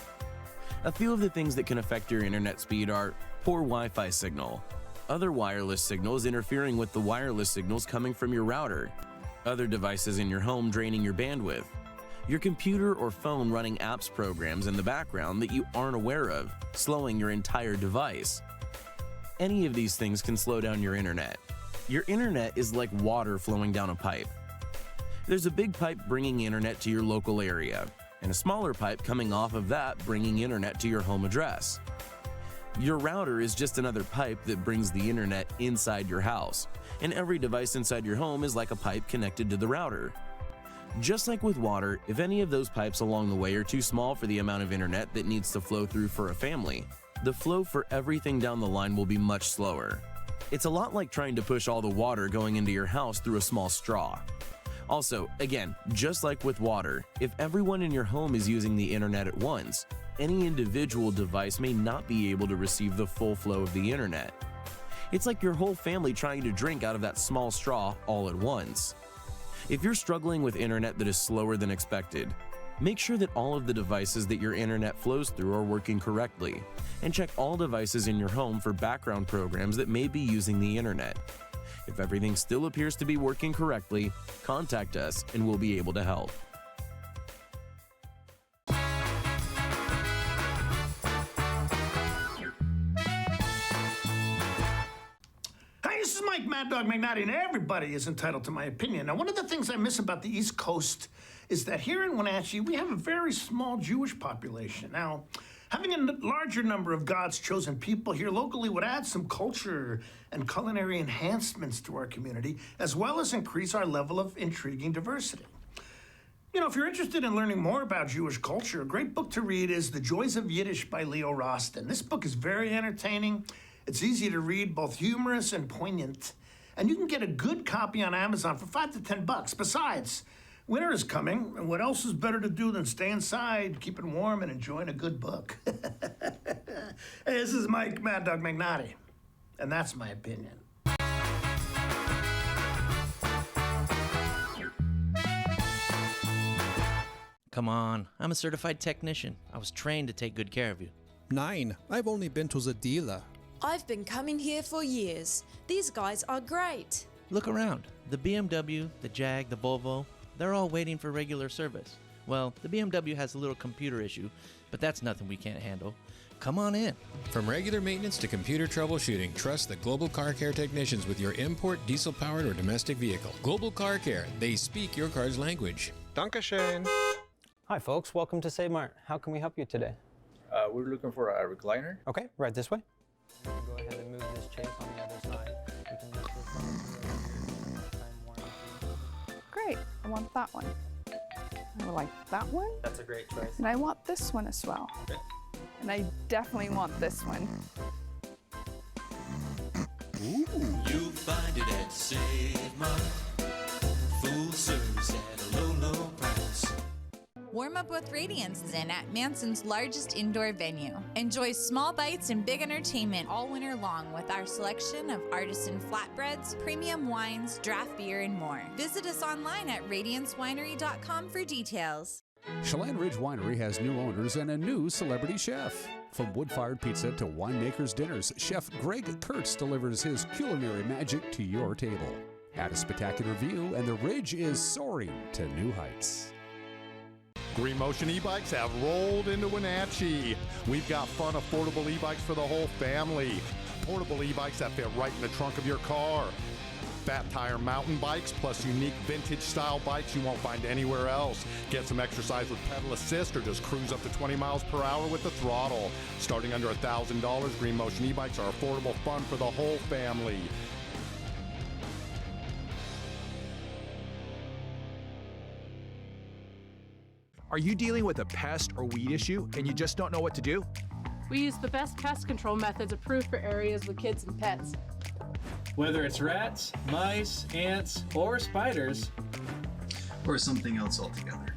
A few of the things that can affect your internet speed are poor Wi-Fi signal, other wireless signals interfering with the wireless signals coming from your router, other devices in your home draining your bandwidth, your computer or phone running apps programs in the background that you aren't aware of, slowing your entire device. Any of these things can slow down your internet. Your internet is like water flowing down a pipe. There's a big pipe bringing internet to your local area, and a smaller pipe coming off of that bringing internet to your home address. Your router is just another pipe that brings the internet inside your house, and every device inside your home is like a pipe connected to the router. Just like with water, if any of those pipes along the way are too small for the amount of internet that needs to flow through for a family, the flow for everything down the line will be much slower. It's a lot like trying to push all the water going into your house through a small straw. Also, again, just like with water, if everyone in your home is using the internet at once, any individual device may not be able to receive the full flow of the internet. It's like your whole family trying to drink out of that small straw all at once. If you're struggling with internet that is slower than expected, make sure that all of the devices that your internet flows through are working correctly, and check all devices in your home for background programs that may be using the internet. If everything still appears to be working correctly, contact us and we'll be able to help. Hi, this is Mike Mad Dog McNally, and everybody is entitled to my opinion. Now, one of the things I miss about the East Coast is that here in Wenatchee, we have a very small Jewish population. Now, having a larger number of God's chosen people here locally would add some culture and culinary enhancements to our community, as well as increase our level of intriguing diversity. You know, if you're interested in learning more about Jewish culture, a great book to read is The Joys of Yiddish by Leo Rostin. This book is very entertaining. It's easy to read, both humorous and poignant. And you can get a good copy on Amazon for $5 to $10. Besides, winter is coming, and what else is better to do than stay inside, keeping warm, and enjoying a good book? Hey, this is Mike Mad Dog McNally, and that's my opinion. Come on, I'm a certified technician. I was trained to take good care of you. 9. I've only been to the dealer. I've been coming here for years. These guys are great. Look around. The BMW, the Jag, the Volvo, they're all waiting for regular service. Well, the BMW has a little computer issue, but that's nothing we can't handle. Come on in. From regular maintenance to computer troubleshooting, trust the Global Car Care technicians with your import, diesel-powered, or domestic vehicle. Global Car Care. They speak your car's language. Dankeschön. Hi, folks. Welcome to Save Mart. How can we help you today? We're looking for a recliner. Okay, right this way. Go ahead and move this chase on the other side. You can lift this up. Great. I want that one. I would like that one. That's a great choice. And I want this one as well. Okay. And I definitely want this one. Ooh. You'll find it at Save Mart. Full service at a low, low price. Warm up with Radiance Inn at Manson's largest indoor venue. Enjoy small bites and big entertainment all winter long with our selection of artisan flatbreads, premium wines, draft beer, and more. Visit us online at radiancewinery.com for details. Chelan Ridge Winery has new owners and a new celebrity chef. From wood-fired pizza to winemakers' dinners, Chef Greg Kurtz delivers his culinary magic to your table. At a spectacular view, and the Ridge is soaring to new heights. Green Motion e-bikes have rolled into Wenatchee. We've got fun, affordable e-bikes for the whole family. Portable e-bikes that fit right in the trunk of your car. Fat tire mountain bikes plus unique vintage style bikes you won't find anywhere else. Get some exercise with pedal assist or just cruise up to 20 miles per hour with the throttle. Starting under $1,000, Green Motion e-bikes are affordable fun for the whole family. Are you dealing with a pest or weed issue and you just don't know what to do? We use the best pest control methods approved for areas with kids and pets. Whether it's rats, mice, ants, or spiders, or something else altogether.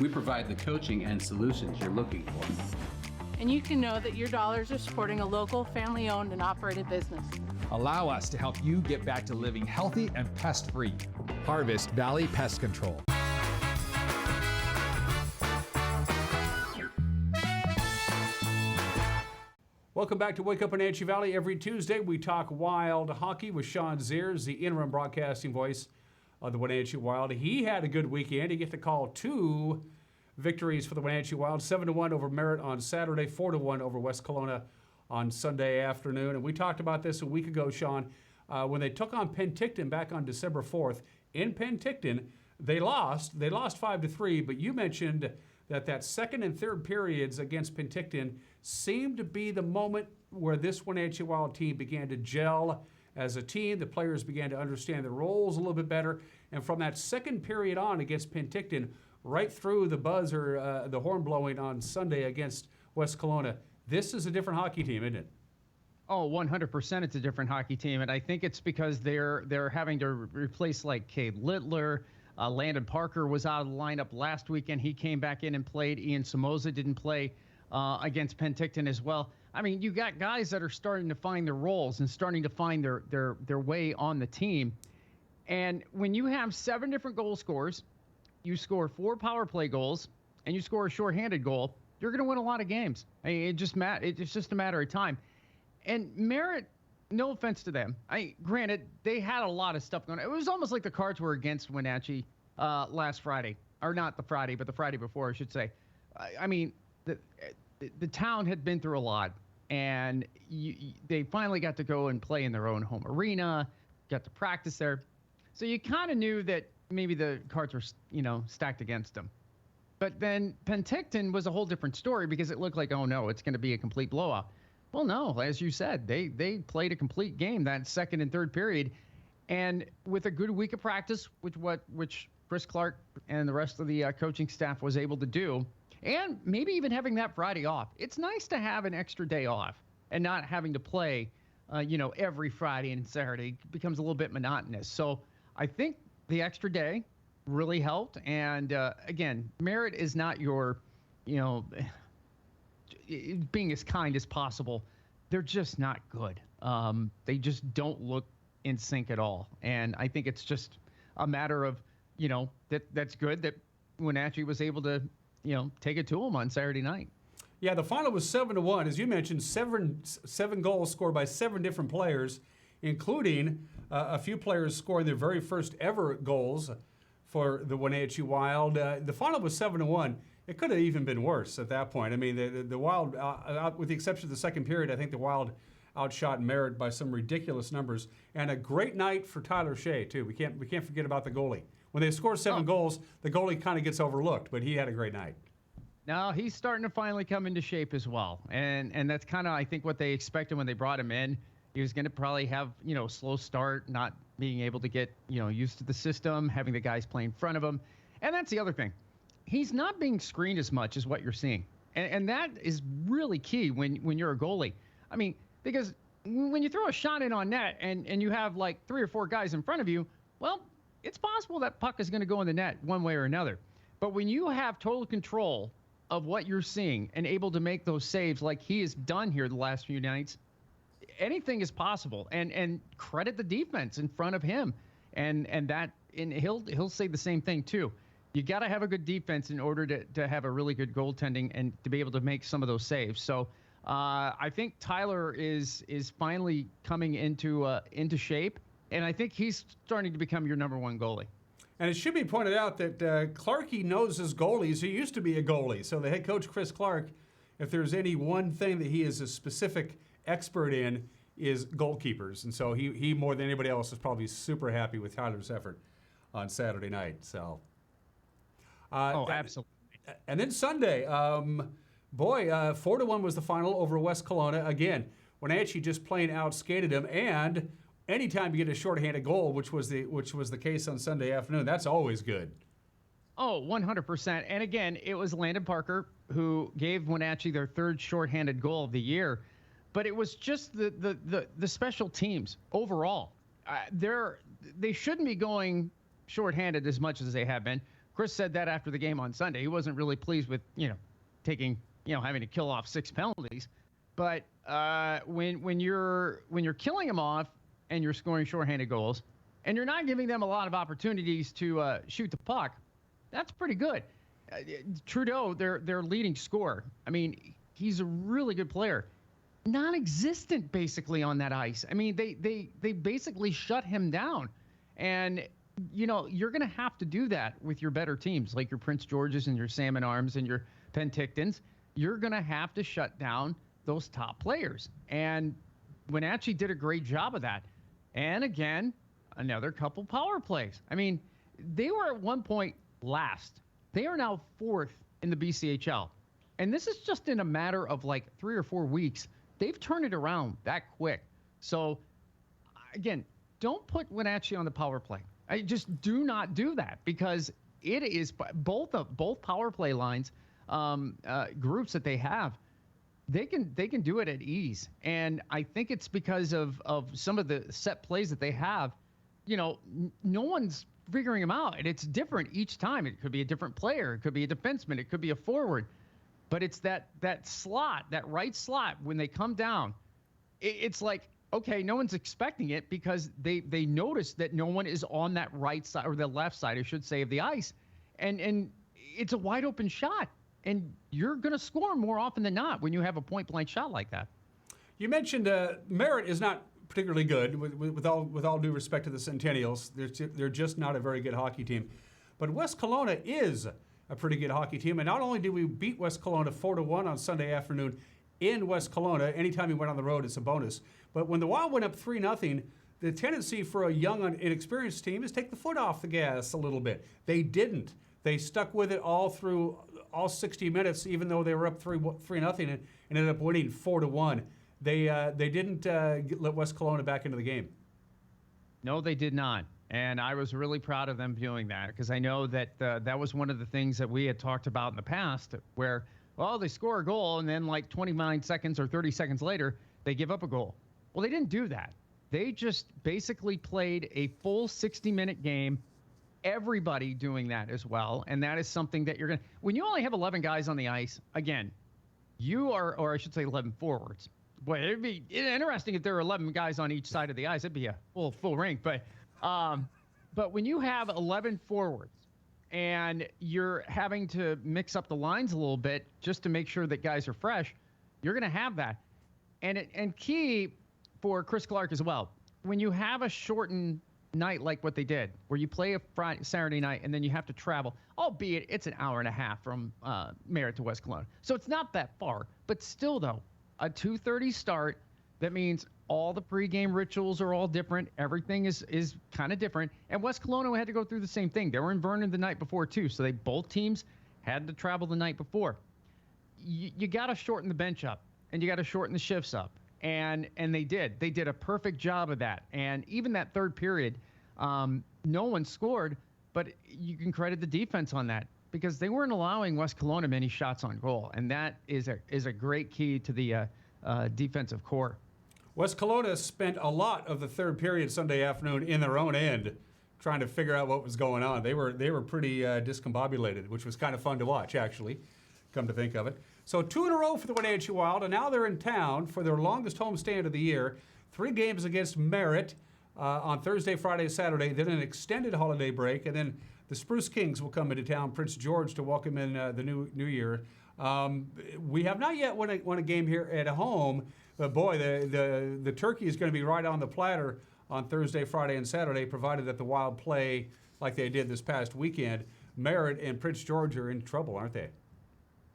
We provide the coaching and solutions you're looking for. And you can know that your dollars are supporting a local, family-owned and operated business. Allow us to help you get back to living healthy and pest-free. Harvest Valley Pest Control. Welcome back to Wake Up Wenatchee Valley. Every Tuesday, we talk wild hockey with Sean Zears, the interim broadcasting voice of the Wenatchee Wild. He had a good weekend. He get to call 2 victories for the Wenatchee Wild, 7-1 over Mart on Saturday, 4-1 over West Kelowna on Sunday afternoon. And we talked about this a week ago, Sean, when they took on Penticton back on December 4th. In Penticton, they lost 5-3, but you mentioned that second and third periods against Penticton seemed to be the moment where this Wenatchee Wild team began to gel as a team. The players began to understand their roles a little bit better. And from that second period on against Penticton, right through the buzzer, the horn blowing on Sunday against West Kelowna, this is a different hockey team, isn't it? Oh, 100% it's a different hockey team. And I think it's because they're having to replace like Cade Littler. Landon Parker was out of the lineup last weekend. He came back in and played. Ian Somoza didn't play against Penticton as well. I mean, you got guys that are starting to find their roles and starting to find their way on the team. And when you have 7 different goal scorers, you score 4 power play goals, and you score a shorthanded goal, you're going to win a lot of games. I mean, it's just a matter of time. And Mart, no offense to them, granted, they had a lot of stuff going on. It was almost like the cards were against Wenatchee last Friday. Or not the Friday, but the Friday before, I should say. I mean, the town had been through a lot, and they finally got to go and play in their own home arena, got to practice there. So you kind of knew that maybe the cards were, stacked against them. But then Penticton was a whole different story because it looked like, oh no, it's going to be a complete blowout. Well, no, as you said, they played a complete game that second and third period, and with a good week of practice, which Chris Clark and the rest of the coaching staff was able to do, and maybe even having that Friday off. It's nice to have an extra day off and not having to play, every Friday and Saturday. It becomes a little bit monotonous. So I think the extra day really helped. And again, Mart is not your, being as kind as possible. They're just not good. They just don't look in sync at all. And I think it's just a matter of, that's good that Wenatchee was able to, take it to them on Saturday night. Yeah, the final was 7-1. As you mentioned, seven goals scored by 7 different players, including a few players scoring their very first ever goals for the Wenatchee Wild. The final was 7-1. It could have even been worse at that point. I mean, the Wild, with the exception of the second period, I think the Wild outshot Mart by some ridiculous numbers. And a great night for Tyler Shea, too. We can't forget about the goalie. When they score 7 goals, the goalie kind of gets overlooked, but he had a great night. Now he's starting to finally come into shape as well. And that's kind of, I think, what they expected when they brought him in. He was going to probably have, a slow start, not being able to get, used to the system, having the guys play in front of him. And that's the other thing. He's not being screened as much as what you're seeing. And that is really key when you're a goalie. I mean, Because when you throw a shot in on net and you have like 3 or 4 guys in front of you, well, it's possible that puck is going to go in the net one way or another. But when you have total control of what you're seeing and able to make those saves like he has done here the last few nights, anything is possible. And credit the defense in front of him. And he'll say the same thing too. You got to have a good defense in order to have a really good goaltending and to be able to make some of those saves. So I think Tyler is finally coming into shape, and I think he's starting to become your number 1 goalie. And it should be pointed out that Clarkey knows his goalies. He used to be a goalie. So the head coach, Chris Clark, if there's any one thing that he is a specific expert in, is goalkeepers. And so he more than anybody else is probably super happy with Tyler's effort on Saturday night. So, absolutely. And then Sunday, 4-1 was the final over West Kelowna. Again, Wenatchee just plain outskated him, and anytime you get a shorthanded goal, which was the case on Sunday afternoon, that's always good. Oh, 100%. And again, it was Landon Parker who gave Wenatchee their 3rd shorthanded goal of the year. But it was just the special teams overall. They shouldn't be going shorthanded as much as they have been. Chris said that after the game on Sunday. He wasn't really pleased with having to kill off 6 penalties. But when you're killing them off and you're scoring shorthanded goals, and you're not giving them a lot of opportunities to shoot the puck, that's pretty good. Trudeau, their leading scorer. I mean, he's a really good player. Non-existent basically on that ice. I mean, they basically shut him down. And, you're going to have to do that with your better teams, like your Prince Georges and your Salmon Arms and your Pentictons. You're going to have to shut down those top players. And Wenatchee did a great job of that. And again, another couple power plays. I mean, they were at one point last. They are now 4th in the BCHL. And this is just in a matter of like 3 or 4 weeks. They've turned it around that quick. So, again, don't put Wenatchee on the power play. I just do not do that, because it is both power play lines, groups that they have. They can do it at ease, and I think it's because of some of the set plays that they have. No one's figuring them out, and it's different each time. It could be a different player, it could be a defenseman, it could be a forward. But it's that slot, that right slot, when they come down, it's like, okay, no one's expecting it because they notice that no one is on that right side, or the left side, I should say, of the ice. And it's a wide open shot. And you're going to score more often than not when you have a point-blank shot like that. You mentioned Mart is not particularly good, with all due respect to the Centennials. They're just not a very good hockey team. But West Kelowna is a pretty good hockey team. And not only did we beat West Kelowna 4-1 on Sunday afternoon in West Kelowna, anytime you went on the road, it's a bonus. But when the Wild went up 3-0, the tendency for a young, inexperienced team is take the foot off the gas a little bit. They didn't. They stuck with it all through all 60 minutes, even though they were up 3-0 and ended up winning 4-1. They didn't let West Kelowna back into the game. No, they did not. And I was really proud of them doing that, because I know that that was one of the things that we had talked about in the past, where, well, they score a goal and then like 29 seconds or 30 seconds later, they give up a goal. Well, they didn't do that. They just basically played a full 60-minute game, everybody doing that as well. And that is something that you're going to, when you only have 11 guys on the ice, again, you are, or I should say 11 forwards. Boy, it'd be interesting if there were 11 guys on each side of the ice. It'd be a full rink. But when you have 11 forwards and you're having to mix up the lines a little bit just to make sure that guys are fresh, you're going to have that. And key for Chris Clark as well, when you have a shortened night like what they did, where you play a Saturday night and then you have to travel, albeit it's an hour and a half from Mart to West Kelowna. So it's not that far, but still though, a 2:30 start, that means all the pregame rituals are all different. Everything is kind of different. And West Kelowna had to go through the same thing. They were in Vernon the night before too, so both teams had to travel the night before. You got to shorten the bench up, and you got to shorten the shifts up. And they did. They did a perfect job of that. And even that third period, no one scored, but you can credit the defense on that, because they weren't allowing West Kelowna many shots on goal. And that is a great key to the defensive core. West Kelowna spent a lot of the third period Sunday afternoon in their own end trying to figure out what was going on. They were pretty discombobulated, which was kind of fun to watch, actually, come to think of it. So 2 in a row for the Wenatchee Wild, and now they're in town for their longest homestand of the year. 3 games against Mart on Thursday, Friday, Saturday, then an extended holiday break, and then the Spruce Kings will come into town, Prince George, to welcome in the new year. We have not yet won a game here at home, but boy, the turkey is going to be right on the platter on Thursday, Friday, and Saturday, provided that the Wild play like they did this past weekend. Mart and Prince George are in trouble, aren't they?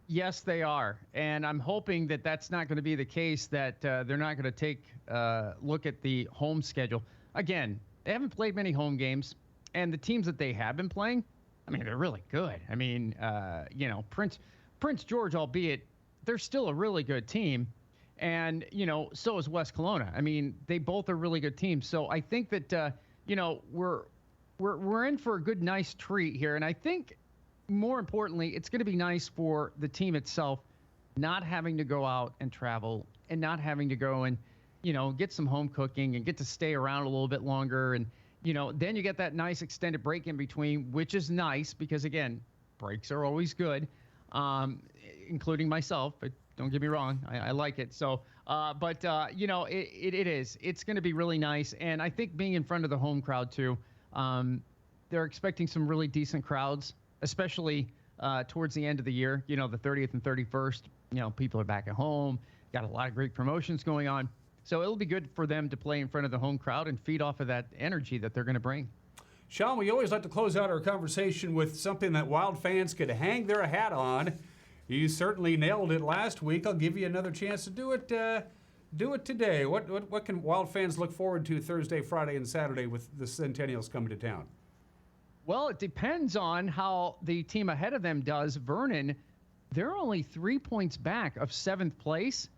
Yes, they are. And I'm hoping that that's not going to be the case, that they're not going to take a look at the home schedule. Again, they haven't played many home games, and the teams that they have been playing, I mean, they're really good. I mean, Prince George, albeit, they're still a really good team. And, so is West Kelowna. I mean, they both are really good teams. So I think that, we're in for a good, nice treat here. And I think, more importantly, it's going to be nice for the team itself not having to go out and travel and not having to go and, get some home cooking and get to stay around a little bit longer. And, then you get that nice extended break in between, which is nice because, again, breaks are always good, including myself. But don't get me wrong, I like it. So, it is. It's going to be really nice. And I think being in front of the home crowd, too, they're expecting some really decent crowds, especially towards the end of the year, the 30th and 31st. People are back at home, got a lot of great promotions going on. So it'll be good for them to play in front of the home crowd and feed off of that energy that they're going to bring. Sean, we always like to close out our conversation with something that Wild fans could hang their hat on. You certainly nailed it last week. I'll give you another chance to do it today. What can Wild fans look forward to Thursday, Friday, and Saturday with the Centennials coming to town? Well, it depends on how the team ahead of them does. Vernon, they're only 3 points back of 7th place,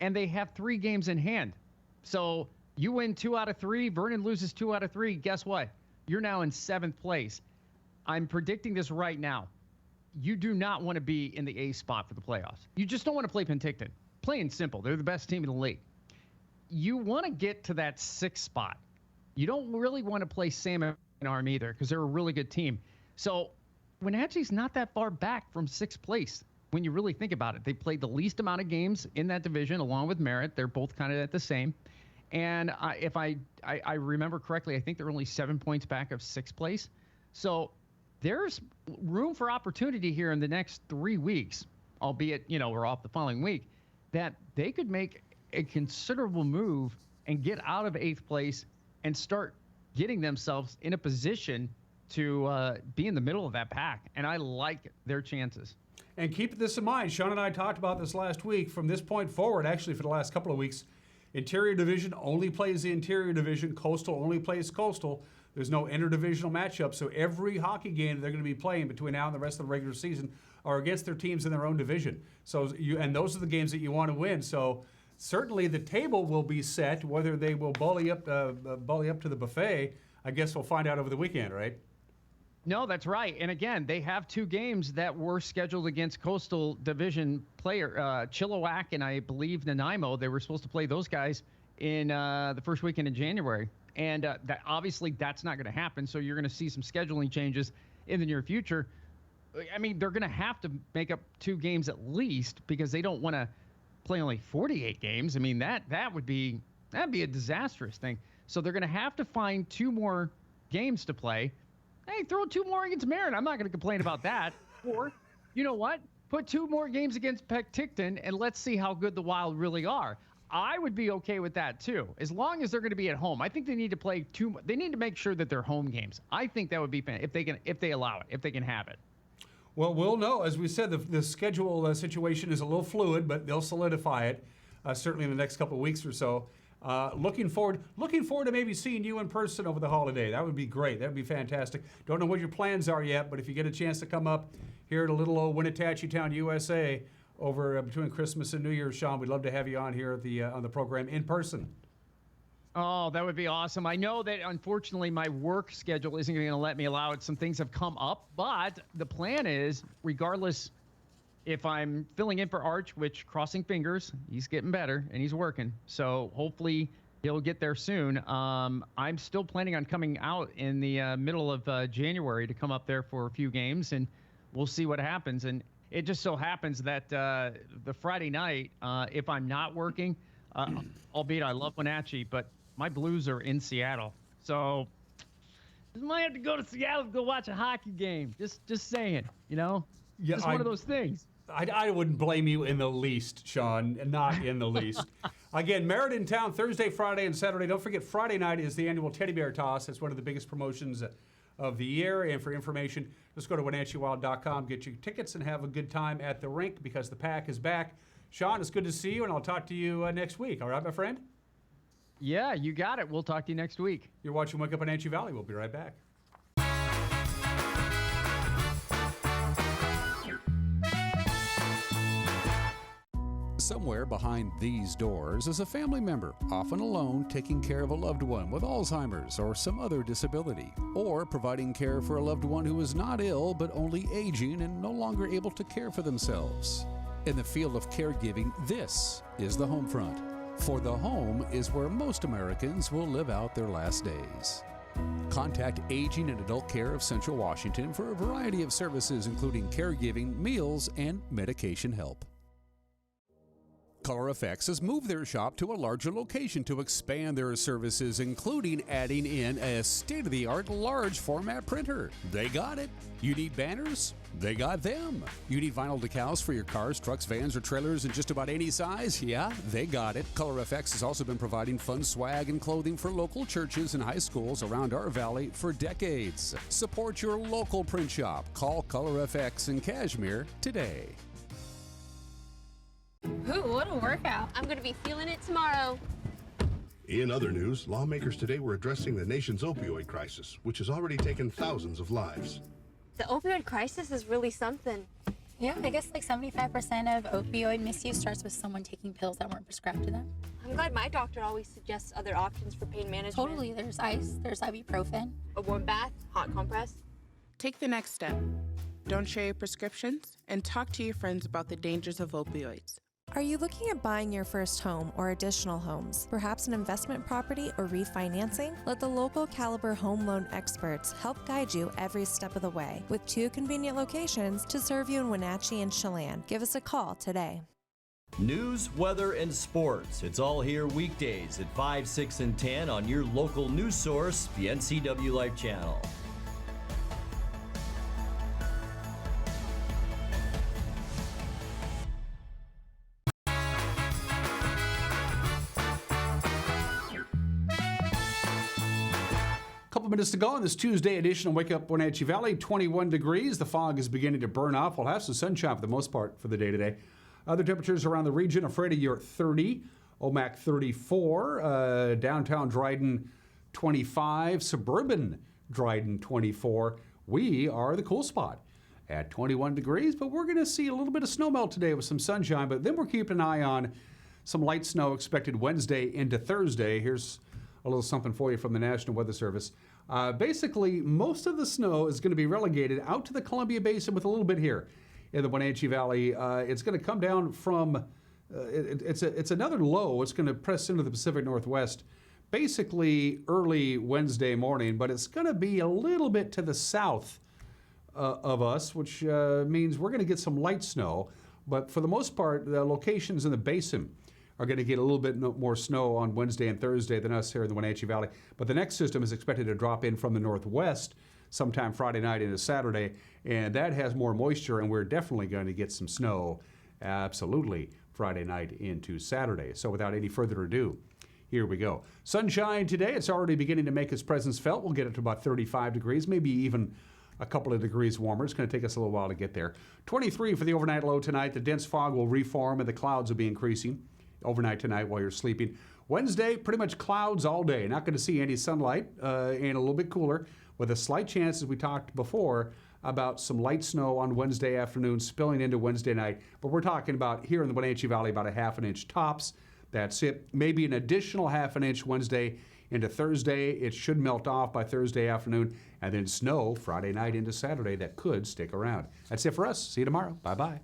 and they have 3 games in hand. So you win 2 out of 3, Vernon loses 2 out of 3. Guess what? You're now in 7th place. I'm predicting this right now. You do not want to be in the A spot for the playoffs. You just don't want to play Penticton. Plain and simple. They're the best team in the league. You want to get to that 6th spot. You don't really want to play Salmon Arm either because they're a really good team. So Wenatchee's not that far back from 6th place when you really think about it. They played the least amount of games in that division along with Mart. They're both kind of at the same. And if I remember correctly, I think they're only 7 points back of 6th place. So there's room for opportunity here in the next 3 weeks, albeit, we're off the following week, that they could make a considerable move and get out of 8th place and start getting themselves in a position to be in the middle of that pack. And I like their chances. And keep this in mind. Sean and I talked about this last week. From this point forward, actually for the last couple of weeks, Interior Division only plays the Interior Division. Coastal only plays Coastal. There's no interdivisional matchup, so every hockey game they're going to be playing between now and the rest of the regular season are against their teams in their own division. So and those are the games that you want to win. So certainly the table will be set. Whether they will bully up to the buffet, I guess we'll find out over the weekend, right? No, that's right. And again, they have 2 games that were scheduled against Coastal Division player Chilliwack and I believe Nanaimo. They were supposed to play those guys in the first weekend in January. And that obviously that's not going to happen. So you're going to see some scheduling changes in the near future. I mean, they're going to have to make up 2 games at least because they don't want to play only 48 games. I mean, that'd be a disastrous thing. So they're going to have to find 2 more games to play. Hey, throw 2 more against Mart. I'm not going to complain about that. Or, you know what? Put 2 more games against Penticton and let's see how good the Wild really are. I would be okay with that too, as long as they're going to be at home. I think they need to play 2. They need to make sure that they're home games. I think that would be fantastic if they allow it, if they can have it. Well, we'll know. As we said, the schedule situation is a little fluid, but they'll solidify it certainly in the next couple of weeks or so. Looking forward to maybe seeing you in person over the holiday. That would be great. That would be fantastic. Don't know what your plans are yet, but if you get a chance to come up here at a little old Wenatchee town, USA, over between Christmas and New Year's, Sean, we'd love to have you on here at on the program in person. Oh, that would be awesome. I know that, unfortunately, my work schedule isn't going to let me allow it. Some things have come up, but the plan is, regardless if I'm filling in for Arch, which, crossing fingers, he's getting better and he's working. So hopefully he'll get there soon. I'm still planning on coming out in the middle of January to come up there for a few games, and we'll see what happens. And it just so happens that the Friday night, if I'm not working, albeit I love Wenatchee, but my Blues are in Seattle. So I might have to go to Seattle to go watch a hockey game. Just saying, you know? Yeah, just one of those things. I wouldn't blame you in the least, Sean, not in the least. Again, Mart in town Thursday, Friday, and Saturday. Don't forget, Friday night is the annual Teddy Bear Toss. It's one of the biggest promotions of the year. And for information, just go to WenatcheeWild.com, get your tickets, and have a good time at the rink because the pack is back. Sean, it's good to see you, and I'll talk to you next week. All right, my friend? Yeah, you got it. We'll talk to you next week. You're watching Wake Up Wenatchee Valley. We'll be right back. Somewhere behind these doors is a family member, often alone, taking care of a loved one with Alzheimer's or some other disability, or providing care for a loved one who is not ill but only aging and no longer able to care for themselves. In the field of caregiving, this is the home front. For the home is where most Americans will live out their last days. Contact Aging and Adult Care of Central Washington for a variety of services including caregiving, meals, and medication help. ColorFX has moved their shop to a larger location to expand their services, including adding in a state-of-the-art large format printer. They got it. You need banners? They got them. You need vinyl decals for your cars, trucks, vans, or trailers in just about any size? Yeah, they got it. ColorFX has also been providing fun swag and clothing for local churches and high schools around our valley for decades. Support your local print shop. Call ColorFX in Cashmere today. Ooh, what a workout. I'm going to be feeling it tomorrow. In other news, lawmakers today were addressing the nation's opioid crisis, which has already taken thousands of lives. The opioid crisis is really something. Yeah, I guess like 75% of opioid misuse starts with someone taking pills that weren't prescribed to them. I'm glad my doctor always suggests other options for pain management. Totally, there's ice, there's ibuprofen. A warm bath, hot compress. Take the next step. Don't share your prescriptions and talk to your friends about the dangers of opioids. Are you looking at buying your first home or additional homes, perhaps an investment property or refinancing? Let the local Caliber home loan experts help guide you every step of the way with 2 convenient locations to serve you in Wenatchee and Chelan. Give us a call today. News, weather, and sports. It's all here weekdays at 5, 6, and 10 on your local news source, the NCW Life Channel. Couple minutes to go on this Tuesday edition of Wake Up Wenatchee Valley. 21 degrees. The fog is beginning to burn off. We'll have some sunshine for the most part for the day today. Other temperatures around the region. Ephrata, you're at 30. Omak, 34. Downtown Dryden, 25. Suburban Dryden, 24. We are the cool spot at 21 degrees, but we're going to see a little bit of snowmelt today with some sunshine, but then we're keeping an eye on some light snow expected Wednesday into Thursday. Here's a little something for you from the National Weather Service. Basically, most of the snow is going to be relegated out to the Columbia Basin with a little bit here in the Wenatchee Valley. It's going to come down from, it's another low. It's going to press into the Pacific Northwest basically early Wednesday morning, but it's going to be a little bit to the south of us, which means we're going to get some light snow. But for the most part, the locations in the basin are going to get a little bit more snow on Wednesday and Thursday than us here in the Wenatchee Valley. But the next system is expected to drop in from the northwest sometime Friday night into Saturday, and that has more moisture, and we're definitely going to get some snow, absolutely, Friday night into Saturday. So without any further ado, here we go. Sunshine today. It's already beginning to make its presence felt. We'll get it to about 35 degrees, maybe even a couple of degrees warmer. It's going to take us a little while to get there. 23 for the overnight low tonight. The dense fog will reform, and the clouds will be increasing overnight tonight while you're sleeping. Wednesday, pretty much clouds all day. Not going to see any sunlight and a little bit cooler with a slight chance, as we talked before, about some light snow on Wednesday afternoon spilling into Wednesday night. But we're talking about here in the Wenatchee Valley about a ½ an inch tops. That's it. Maybe an additional ½ an inch Wednesday into Thursday. It should melt off by Thursday afternoon, and then snow Friday night into Saturday that could stick around. That's it for us. See you tomorrow. Bye-bye.